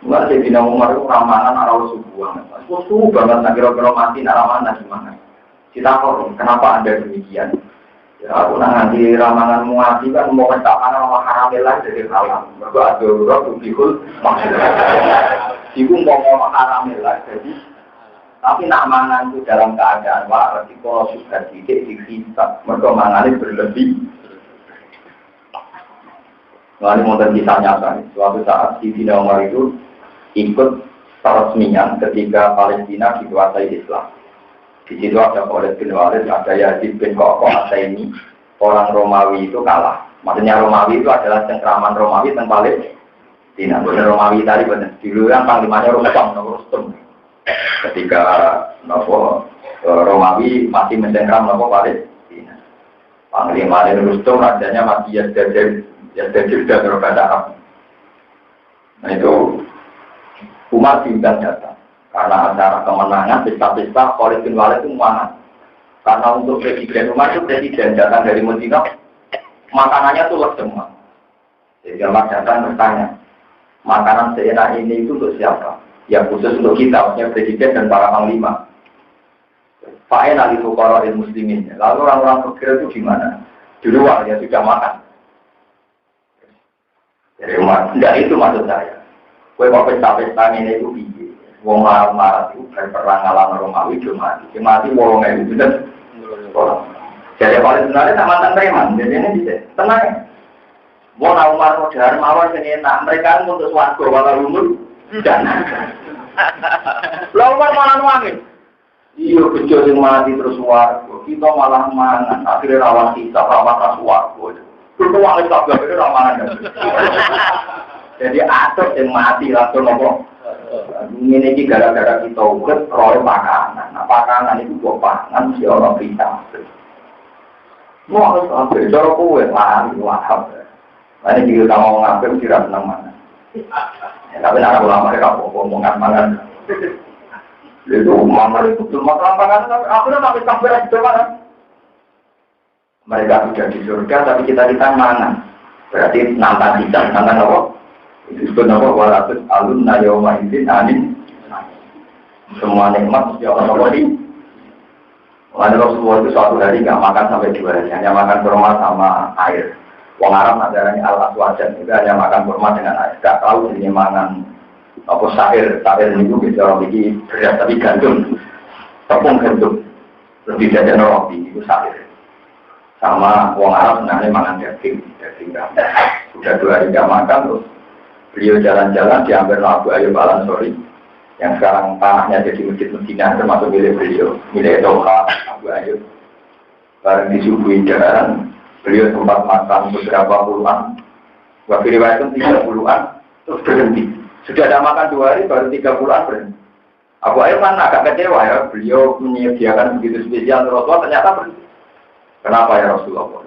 Enggak saya bilang Umar itu ramalan arah subuhan. Subuh banget, nak kira-kira mati ramalan gimana? Kita kok, kenapa Anda demikian? Ya, aku nanti ramalan muati kan mau katakan sama haramilah dari haram. Mereka ada orang bukikul maksudnya. Ibu mau haramilah jadi. Tapi nak mangan itu dalam keadaan waras. Kalau sudah sedikit dihisap, mereka mangannya berlebih. Lalu mau kisah nyata. Suatu saat Sayyidina Umar itu ikut peresmian ketika Palestina dikuasai Islam. Di situ ada Khalid bin Walid, ada Yazid bin Qaqqa, ada ini orang Romawi itu kalah. Maksudnya Romawi itu adalah cengkraman Romawi tentang Palestina. Bukan Romawi tadi benar. Dulu kan panglimanya Rustum. Ketika Romawi masih mencengkram Palestina. Panglimanya Rustum, rajanya masih Yazdajir dan berbeda Arab. Nah itu Umar diundang datang. Karena acara kemenangan, pesta-pesta, Khalid bin Walid itu mana? Karena untuk Presiden Umar itu presiden datang dari Medina, makanannya tuh semua. Jadi Allah datang bertanya, makanan seenak ini itu untuk siapa? Ya khusus untuk kita, maksudnya presiden dan para panglima. Fa'in al-fuqara muslimin. Lalu orang-orang fakir itu gimana? Di luar ya sudah makan. Jadi enggak itu maksud saya. Kue mau pesta-pesta ini itu biji. Wong marah-marah itu berperang alam Romawi cuma mati wong itu dan jadi paling sebenarnya tak mantan preman. Jadi ini bisa tenang. Mau Umar modern mawar sini enak. Mereka untuk swarga walau umur dan. Lalu Umar malah nuangin. Iya bejo sing mati terus swarga. Kita malah mangan. Akhirnya rawan kita rawan swarga. Itu wong tak gawe ramangan. Jadi atur yang mati langsung nopo. Ini gara-gara kita urut roy makanan. Nah, makanan itu buat pangan si orang kita. Mau harus ambil cara kue lari wahab. Ini juga kamu ngambil tidak senang mana. Tapi nak ulama mereka ngomong mangan. Itu mangan itu belum makan pangan. Aku dah sampai sampai itu mana. Mereka sudah di surga tapi kita mangan. Berarti nantang kita, nantang apa? Itu sebenarnya walaupun alun nayoma izin anin. Semua nikmat mesti Allah beri. Lalu Rasulullah itu suatu hari nggak makan sampai 2 hari, hanya makan kurma sama air. Wong Arab ajarannya al-aswajan itu hanya makan kurma dengan air. Tidak tahu jenis makan apa syair itu bisa lebih berat tapi gandum, tepung gandum, lebih dari roti itu syair. Sama wong Arab senangnya makan daging gandum. Sudah 2 hari nggak makan terus beliau jalan-jalan diambil Abu Ayyub Al-Ansori. Yang sekarang tanahnya jadi masjid Madinah termasuk milik beliau, milik Doha Abu Ayyub. Bareng disuguhi jalan, beliau sempat makan beberapa puluhan, waktu riwayat 30-an, terus berhenti. Sudah ada makan 2 hari, baru 30-an berhenti. Abu Ayyub kan agak kecewa ya, beliau menyediakan begitu spesial Rasulullah, ternyata berhenti. Kenapa ya Rasulullah?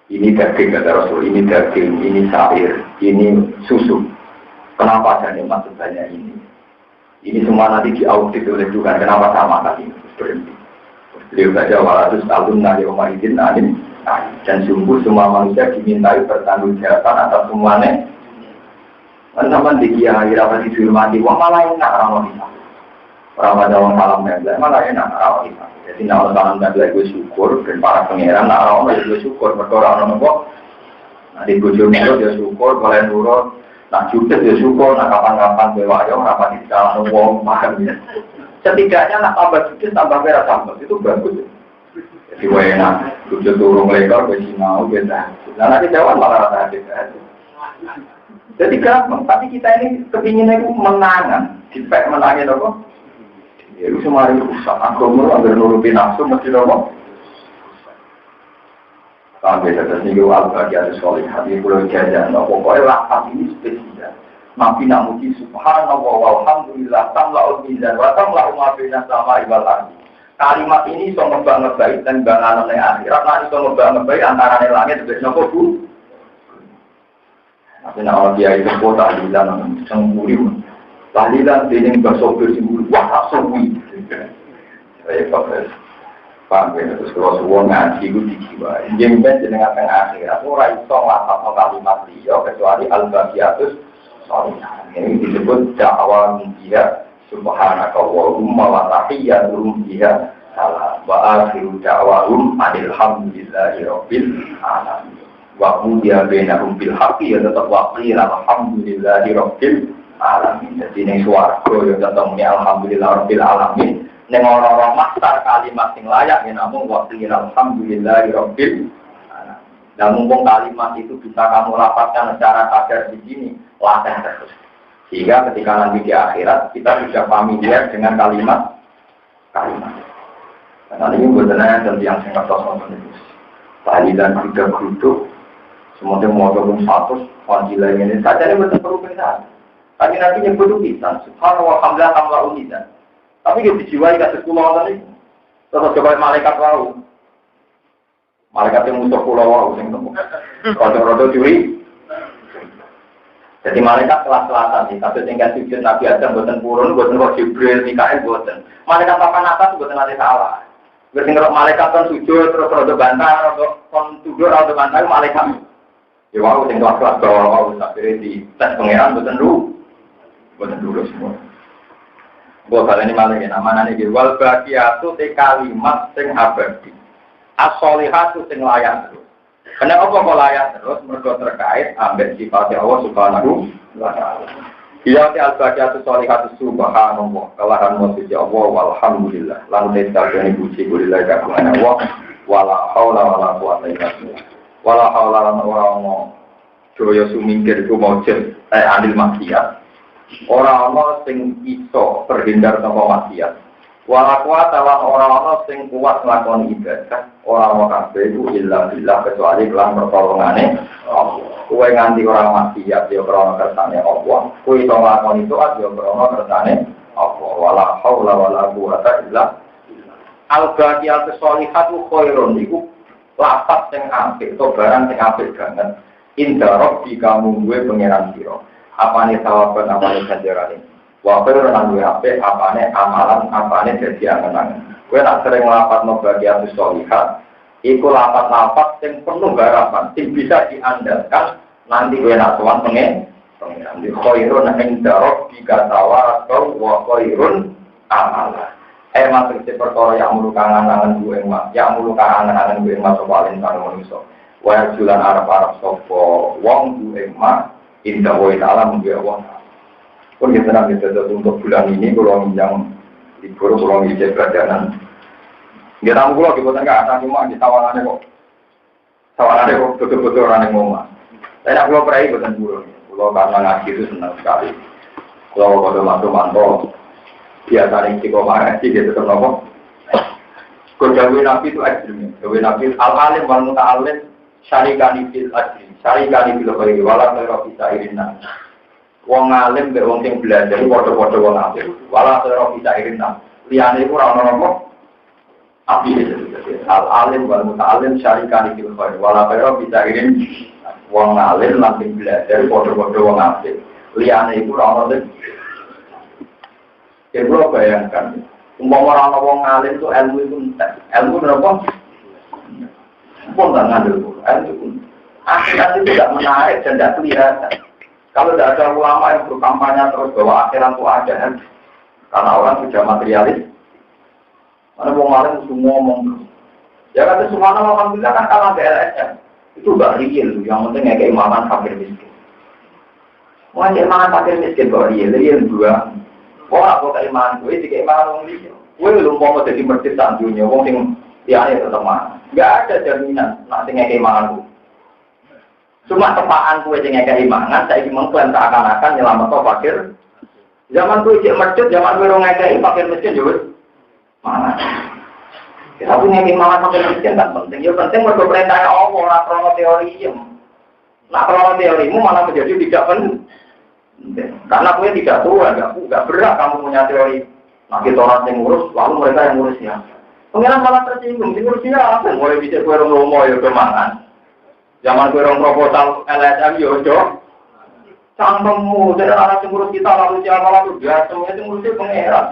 Ini daging kata Rasul, ini daging, ini syair, ini susu. Kenapa ada nikmat sebanyak ini? Ini semua nanti diaudit oleh Tuhan. Kenapa sama tadi berhenti? Beliau baca walatus alun nari omar izin alim. Dan sungguh semua manusia dimintai pertanggungjawaban atas semuanya. Teman-teman di kiai rapat dihormati. Wah malah enak orang kita. Orang pada orang salam membeli malah enak orang kita. Jadi nak salam membeli gue syukur dan para pangeran nak orang gue syukur berdoa orang nopo. Nanti bujur nurut dia syukur, boleh nurut. Nah juga dia syukur, nah kapan-kapan dewa yang rapat di dalam wong paham ya. Setidaknya nak tambah juga tambah merah tambah itu bagus. Jadi wena, juga turun lekor, besi mau beda. Nah nanti jawab malah rata beda. Jadi gampang, tapi kita ini kepinginnya itu menangan, dipek menangin apa? Ya itu semua itu rusak. Agama agar nuruti nafsu mesti apa? Sampai atas minggu al-bagi ada soleh hati pulau jajan. Pokoknya lapas ini spesial. Nabi namuji subhanallah walhamdulillah tamla'ul mizan wa tamla'u ma baina sama'i wal ardi. Kalimat ini iso ngebak-ngebaik dan banganan yang akhirat. Nah iso ngebak-ngebaik antara langit dan nopo bu. Tapi nak dia itu kota tahlilan semburi. Tahlilan dening bahasa bersemburi. Wah semburi. Saya pakai. Paham ya, terus kalau semua ngaji itu dijiwa. Jengben jenengan tengah akhirat, orang itu ngelapap kalimat dia kecuali al-baqiyatus sholihah. Ini disebut dakwah dia subhanaka Allahumma wa tahiyyatuhum biha salam wa akhiru da'wahum alhamdulillahi rabbil alamin. Wa hudiya bainahum bil haqqi ya tetap wa qila alhamdulillahi rabbil alamin. Jadi ini swarga ya tetap muni alhamdulillah rabbil alamin. Neng orang-orang master kalimat yang layak ya namun waktu alhamdulillahi rabbil alamin. Dan mumpung kalimat itu bisa kamu lapatkan secara sadar di sini, latih terus. Sehingga ketika nanti di akhirat kita sudah familiar dengan kalimat. Karena ini benar-benar dan yang singkat kosong itu. Tadi dan juga geruduk, semuanya mau gabung 100, fadilah ini saja ini betul perlu benar. Tapi nanti nyebut kita, subhanallah alhamdulillah tamla'ul mizan. Tapi kita dijiwai kasih pulau tadi, terus coba malaikat wau, malaikat yang musuh pulau wau, sing temu, rodo curi. Jadi malaikat kelas-kelasan nih, kasus tinggal sujud Nabi Adam buatan purun, buatan roh Jibril, Mikael buatan. Malaikat papan atas buatan nanti salah. Berarti kalau malaikat kan sujud terus rodo bantah, rodo kon tidur rodo bantah malaikat. Ya wow, sing kelas-kelas bawah akhirnya di tes pengeran boten dulu semua. Gua baleni malih namane iki wal baqiyatu te kalimat sing abadi. As-sholihatu sing layak terus. Kenapa kok layak terus? Mergo terkait ambek sifat Allah Subhanahu wa taala. Iya te al-baqiyatu sholihatu subhanallah. Kalahan muji Allah walhamdulillah. Lan tetapane puji kulilah kagungan Allah. Wala haula wala quwata illa billah. Wala haula wala quwata Joyo sumingkir ku mojel anil maksiat. Orang-orang sing iso terhindar saka maksiat. Wala kuwata lan orang-orang sing kuat nglakoni ibadah. Orang-orang kabeh iku illa billah kecuali lan pertolongane Allah. Kowe nganti ora maksiat ya krana kersane Allah. Kowe iso nglakoni taat ya krana kersane Allah. Wala haula wala quwata illa billah. Al-baqiyatu sholihatu khairun iku lafaz sing apik to barang sing apik banget. Indah Rabbi kamu gue pengeran siro. Apane sawaban, apane ganjaran ini. Wakil orang gue apik, apane amalan, apane jadi angen-angen. Gue tak sering lapat bagian sholihat. Iku lapat-lapat yang penuh harapan, yang bisa diandalkan. Nanti gue nak tuan pengeran. Di khairun indah Rabbi katawa atau wa khairun amalan. Masih perkara yang mulu kangen-kangen gue emak, yang mulu kangen-kangen gue emak soalin karo manusia. Wah jualan Arab sopo wong du emak indah woi alam dia wong. Pun kita nanti untuk bulan ini kalau yang libur kalau ngisi pelajaran. Kita tahu kalau kita nggak ada cuma di tawangannya kok betul-betul orang yang ngomong. Saya nak kalau perai bukan burung. Kalau karena ngaji itu senang sekali. Kalau masuk mantau biasanya jika ngaji dia tetap ngomong. Kodawi Nabi itu ekstrim. Kodawi Nabi al-alim wal muta'alim syarikani fil ajri, syarikani fil khairi, wala khairu fi sa'irinna. Wong alim mbek wong sing belajar padha-padha wong apik. Wala khairu fi sa'irinna. Liyane iku ora ono apik iki. Al alim wal muta'allim syarikani fil khairi, wala khairu fi sa'irinna. Wong alim lan sing belajar padha-padha wong apik. Liyane iku ora ono. Coba bayangkan, umpama ora ono wong alim itu ilmu itu entek. Ilmu berapa? Pun tak ngandel, akhirat itu tidak menarik dan tidak kelihatan. Kalau tidak ada ulama yang berkampanye terus bahwa akhirat itu ada, karena orang sudah materialis. Mana mau malam semua ngomong, ya kata semua nama alhamdulillah kan karena BLSM itu gak real, yang penting ya keimanan fakir miskin. Mau keimanan fakir miskin gak real dua. Orang aku keimanan gue, di keimanan orang miskin. Gue belum mau jadi masjid santunya, wong sing tiada tetap nggak ada jaminan nanti ngekei mangan bu. Cuma tepaan kue ngekei mangan, saya ingin mengklaim seakan-akan nyelamat kau fakir. Zaman kue cek masjid, zaman kue ngekei fakir miskin juga mangan. Tapi ngekei mangan fakir miskin kan penting. Ya penting mereka perintahnya Allah, orang krono teori. Nak krono teorimu malah menjadi tidak penting. Karena kue tidak tua, nggak berat kamu punya teori. Nah kita orang yang ngurus, lalu mereka yang ngurusnya. Pengiran malah tersinggung, di kursi apa? Mulai bisa kue orang lomo ya kemangan. Zaman kue orang proposal LSM yojo, cangkemmu jadi anak ngurus kita lalu siapa lalu dia semuanya ngurusnya pengiran.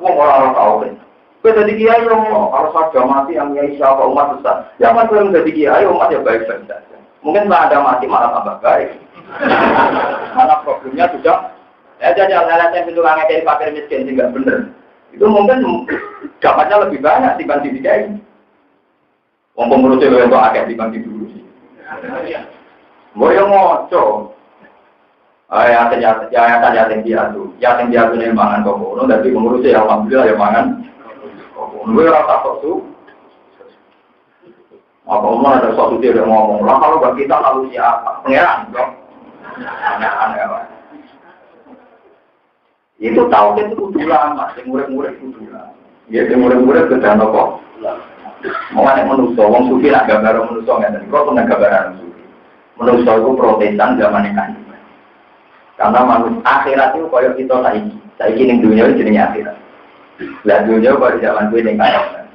Orang tahu kan? Kue jadi kiai lomo, kalau saja mati yang kiai siapa umat besar. Zaman kue jadi kiai umat ya baik-baik saja. Mungkin setelah ada mati malah tambah baik. Karena problemnya sudah. Jadi LSM itu langit dari fakir miskin tidak benar. Itu mungkin dapatnya lebih banyak dibanding DKI. Wong pengurusnya itu agak dibanding dulu sih. Mau yang ngoco. Yating dia tuh nih mangan kokono, tapi pengurusnya alhamdulillah ya mangan. Gue rasa kok tuh. Apa ada suatu dia yang ngomong, lah kalau bagi kita lalu siapa? Pengeran dong. Aneh-aneh. Itu tahu itu kudu lama, yang murid-murid kudu lama. Ya, yang murid-murid ke dalam kok. Mengenai manusia, wong sufi nak gambar manusia nggak ada. Kok pernah gambaran sufi? Manusia itu Protestan zaman yang kan. Karena manusia akhirat itu koyok kita saiki ning dunia itu jenenge akhirat. Lah dunia pada zaman gue ning kaya.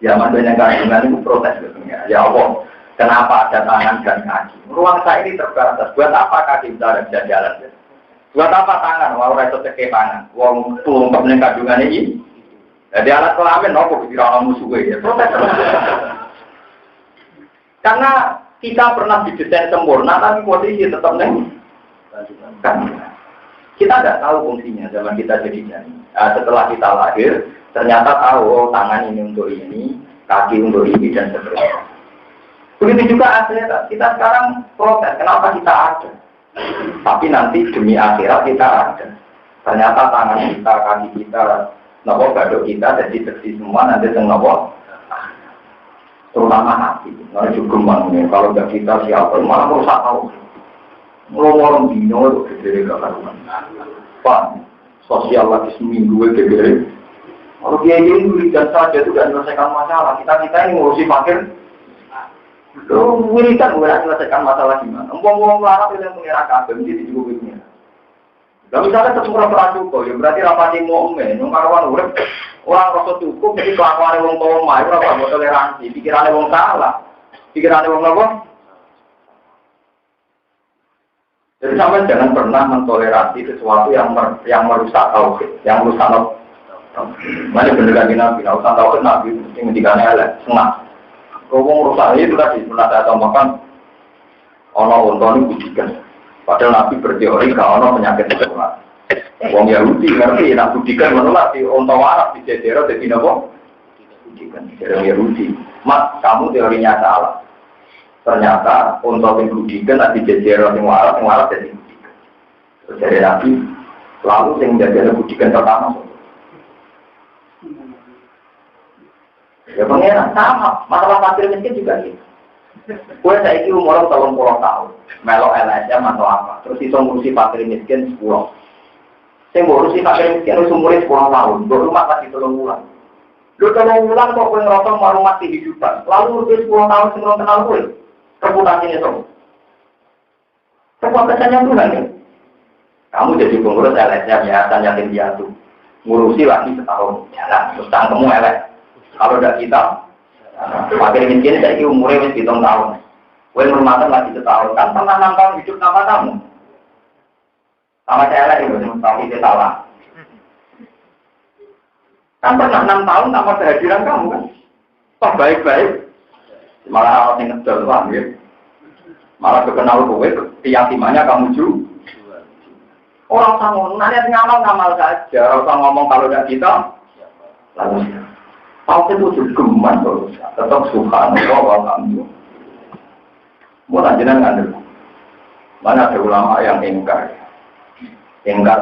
Zaman gue ning kaya itu protes sebenarnya. Ya Allah, kenapa ada tangan dan kaki? Ruang saya ini terbatas. Buat apa kaki bisa jalan? Buat apa tangan? Mau reso cekek tangan. Wong tulung kebening kandungan ini. Jadi alat kelamin, nopo kira orang musuh ya. Protes. Karena Kita pernah didesain sempurna, tapi posisi tetap kan. Kita nggak tahu fungsinya zaman kita jadi janin. Nah, setelah kita lahir, ternyata tahu tangan ini untuk ini, kaki untuk ini dan seterusnya. Begitu juga akhirat. Kita sekarang protes, kenapa kita ada? Tapi nanti demi akhirat kita ada. Ternyata tangan kita, kaki kita, nopo baduk kita jadi bersih semua nanti nopo. Terutama hati. Nah juga bangunnya. Kalau nggak kita siapa, malah merusak tahu. Ngomong dino itu gede karuan. Pak, sosial lagi seminggu gede. Kalau dia ini wiridan saja itu tidak menyelesaikan masalah. Kita ini ngurusi fakir. Lo wiridan bukan menyelesaikan masalah gimana? Ngomong larang itu yang mengira kabel jadi juga begini. Kalau misalnya tersurat cukup, ya berarti rapati mu'min. Karuan urip orang rasa cukup, jadi kelakuan wong tua mai, orang mau toleransi. Pikirannya wong salah, pikirannya wong apa? Jadi sampai jangan pernah mentoleransi sesuatu yang merusak tauhid, yang merusak tauhid. Mana bener lagi nabi, urusan tauhid nabi mesti ngendikannya elek, senang. Kalau merusak itu tadi pernah saya tambahkan, ono unta ini budikan. Padahal nabi berteori kalau ono penyakit menular. Wong Yahudi ngerti, nak budikan menular di unta waras di Jazero jadi nopo. Budikan dari Yahudi. Mak, kamu teorinya salah. Ternyata untuk dibudikan nanti Jazero yang waras jadi budikan. Terus dari nabi, lalu yang Jazero budikan pertama. Ya pengenan sama, masalah fakir miskin juga gitu. Gue saiki umur 30 tahun, melok LSM atau apa, terus iso ngurusi fakir miskin 10. Sing ngurusi fakir miskin wis umure 10 tahun, gue rumah masih 3 bulan. Lu 3 bulan kok kowe ngerasa mau rumah kehidupan, lalu udah 10 tahun sing ora kenal kowe. Reputasinya sob. Reputasinya Tuhan ya. Kamu jadi pengurus LSM Yayasan Yatim Piatu, ngurusi lagi setahun jalan, terus tangkemu elek. Kalau tidak kita, fakir miskin saya ini umurnya masih 7 tahun. Gue merumahkan lagi setahun, kan pernah 6 tahun hidup sama kamu. Sama saya lagi, tapi saya salah. Kan pernah 6 tahun sama kehadiran kamu kan. Toh baik-baik. Malah orang yang ngedol, paham ya? Malah kekenal gue, keyakinannya kamu juga. Orang sama, nanya ngamal saja. Orang ngomong kalau tidak kita, lalu Tauhid itu geman terus, tetap subhanallah walhamdulillah. Mau lanjutan nggak? Mana ada ulama yang ingkar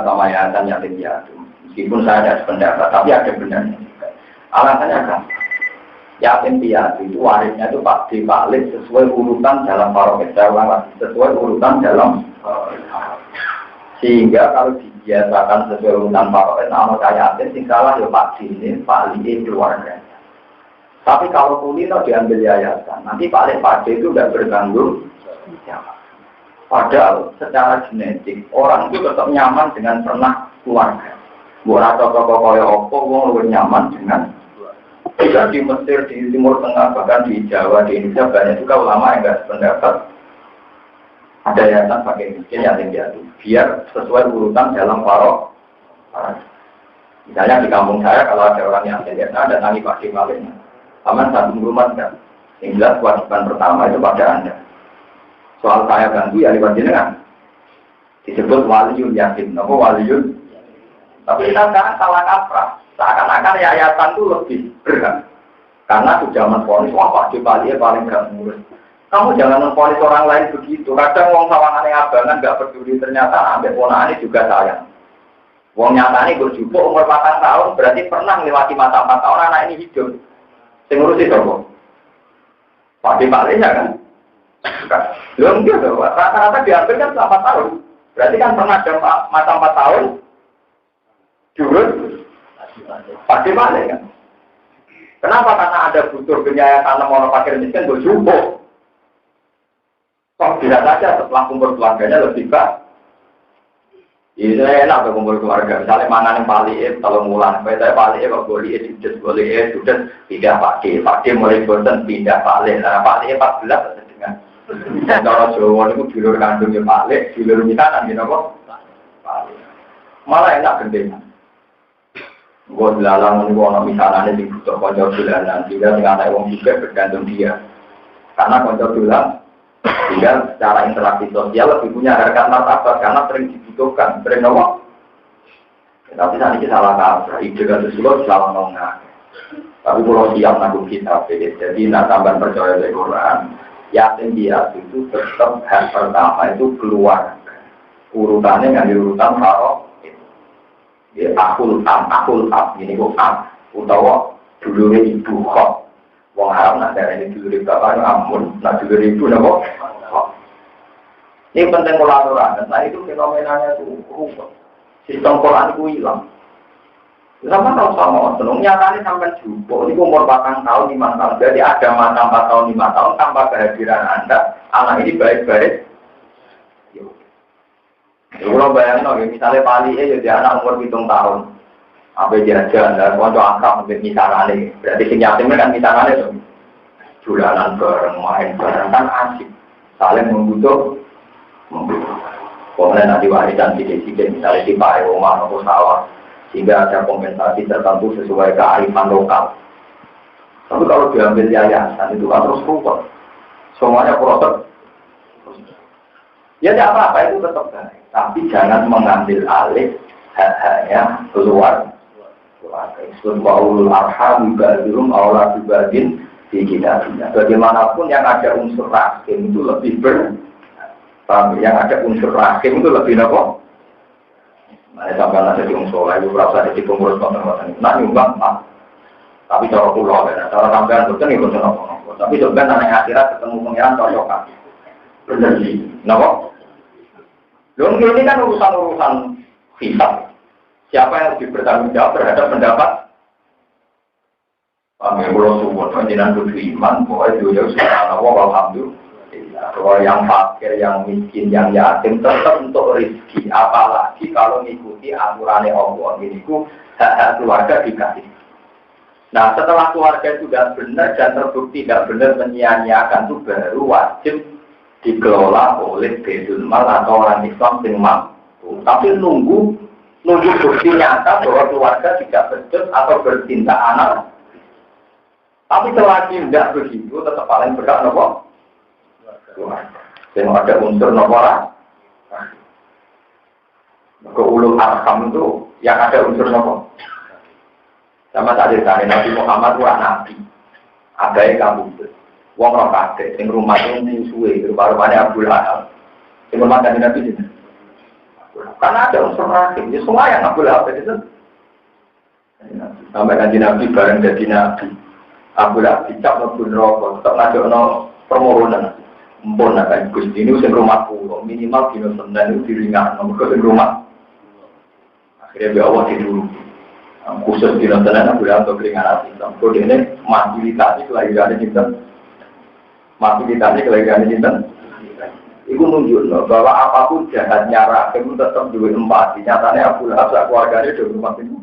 sama yayasan yatim piatu. Meskipun saya ada pendapat, tapi ada benarnya. Alasannya kan, yatim piatu itu warisnya itu pasti balik sesuai urutan dalam paroket dalam sesuai urutan dalam sehingga kalau dibiasakan sesuai urutan paroket nama saya yatim, sing salah ya Pak Dini, Pak Li keluarga. Tapi kalau kulino diambil yayasan, nanti Pak Li itu udah bertanggung jawab. Padahal secara genetik orang itu tetap nyaman dengan pernah keluarga. Buat toko kaya opo, wong lebih nyaman dengan juga di Mesir, di Timur Tengah, bahkan di Jawa, di Indonesia banyak juga ulama yang nggak sependapat. Ada yayasan pakai miskin yatim piatu, biar sesuai urutan dalam parok. Misalnya di kampung saya kalau ada orang yang yatim ada nangi pasti maliknya. Aman satu rumah kan. Yang jelas kewajiban pertama itu pada Anda. Soal saya bantu ya lewat jenengan. Disebut waliyun yatim, apa waliyun? Tapi kita sekarang salah kaprah. Seakan-akan yayasan itu lebih berat. Karena sudah menfonis, wah Pak Jepali paling gak ngurus. Kamu jangan memponis orang lain begitu. Kadang wong sawangannya abangan gak peduli, ternyata ambek ponakane juga sayang. Wong nyatane berjupuk umur 4 tahun berarti pernah melewati masa 4 tahun anak ini hidup. Sing ngurusi sapa? Pak Dipalenya kan? Belum gitu. Rata-rata diambil kan 4 tahun. Berarti kan pernah ada masa 4 tahun. Diurus Pak Dipalenya kan? Kenapa? Karena ada butuh penyayangan orang fakir miskin berjupuk. Kok bisa saja setelah kumpul keluarganya lebih baik. Ini saya enak kumpul keluarga. Misalnya mangan yang paling kalau mulan, saya paling kok boleh sudah pindah Pak D mulai bosan pindah paling. Nah paling 14 dengan. Kalau Jawa itu dulur kandungnya paling, dulur kita nanti nopo. Malah enak gendeng. Gue belalang ini orang misalnya di butuh konco bulanan, tidak dengan anak orang juga bergantung dia. Karena konco bulan Sehingga secara interaksi sosial lebih punya harkat martabat karena sering dibutuhkan, sering nolong. Tapi saat ini salah kaprah, ide kan sesuatu salah nongak. Tapi kalau siap nanggung kitab, jadi nak tambah percaya dari Quran, yakin dia itu tetap hal pertama itu keluar. Urutannya nggak diurutan haram. Ya akul am, ini kok am, utawa dulu ibu kok. Wong Arab nak darah ini dulu bapak amun, nak dulu ibu nabo. Ini penting kolaborasi. Nah itu fenomenanya itu rubah. Sistem Quran itu hilang. Sama tahu sama, senangnya kali sampai jumbo. Ini umur 4 tahun, 5 tahun. Jadi ada masa 4 tahun, 5 tahun tanpa kehadiran Anda. Anak ini baik-baik. Kalau bayangin, misalnya Pali jadi anak umur 7 tahun. Apa jajan, dan konco akrab mungkin misalnya. Berarti si yatimnya kan misalnya itu. Julanan bareng, main bareng, kan asik. Saling membutuh. Kemudian nanti warisan sidik-sidik, misalnya di pakai rumah atau sawah. Sehingga ada kompensasi tertentu sesuai kearifan lokal. Tapi kalau diambil yayasan itu kan terus rupot. Semuanya proses. Ya tidak apa-apa, itu tetap baik. Tapi jangan mengambil alih hak-haknya keluar. Subhanul arham ba'dhum aula bibadin di kitabnya. Bagaimanapun yang ada unsur rahim itu lebih yang ada unsur rahim itu lebih apa? Nah, sampai nanti di unsur itu berasa di pengurus konten-konten. Nah, nyumbang pak. Tapi cara pulau, cara sampean betul nih betul apa? Tapi sebenarnya nanti akhirat ketemu pengiran cocokan. Benar sih. Kenapa? Lalu ini kan urusan hisab. Siapa yang lebih bertanggung jawab terhadap pendapat? Kami belum semua penjinan beriman, bahwa itu ya sudah alhamdulillah. Kalau yang fakir, yang miskin, yang yatim tetap untuk rezeki. Apalagi kalau mengikuti aturannya Allah, ini hak keluarga dikasih. Nah, setelah keluarga itu sudah benar dan terbukti tidak benar menyia-nyiakan itu baru wajib dikelola oleh Baitul Mal atau orang Islam yang mampu. Tapi nunggu bukti nyata bahwa keluarga tidak betul atau bercinta anak. Tapi selagi tidak begitu, tetap paling berat nopo. Yang ada unsur nomor ke ulul arham itu yang ada unsur nomor. Sama tadi Nabi Muhammad itu nabi. Ada yang kamu wong roh kakek, yang rumah itu musuhnya, rumah-rumahnya Abu Lahab. Yang rumah dari Nabi itu. Karena ada unsur rahim, itu semua yang Abu Lahab itu. Sampai kanji Nabi bareng jadi Nabi. Abu Lahab dicap ngebun rokok, tetap ngajak permohonan. Mpun akan Gusti ini usia rumahku, minimal kilo 9 itu diringan, nomor ke rumah. Akhirnya biar Allah tidur. Khusus kilo 9 aku bilang untuk keringan hati. Kode ini fasilitasnya kelahirannya cinta. Fasilitasnya kelahirannya cinta. Itu menunjukkan bahwa apapun jahatnya rahim tetap dua empati. Nyatanya aku lihat keluarganya di rumah itu.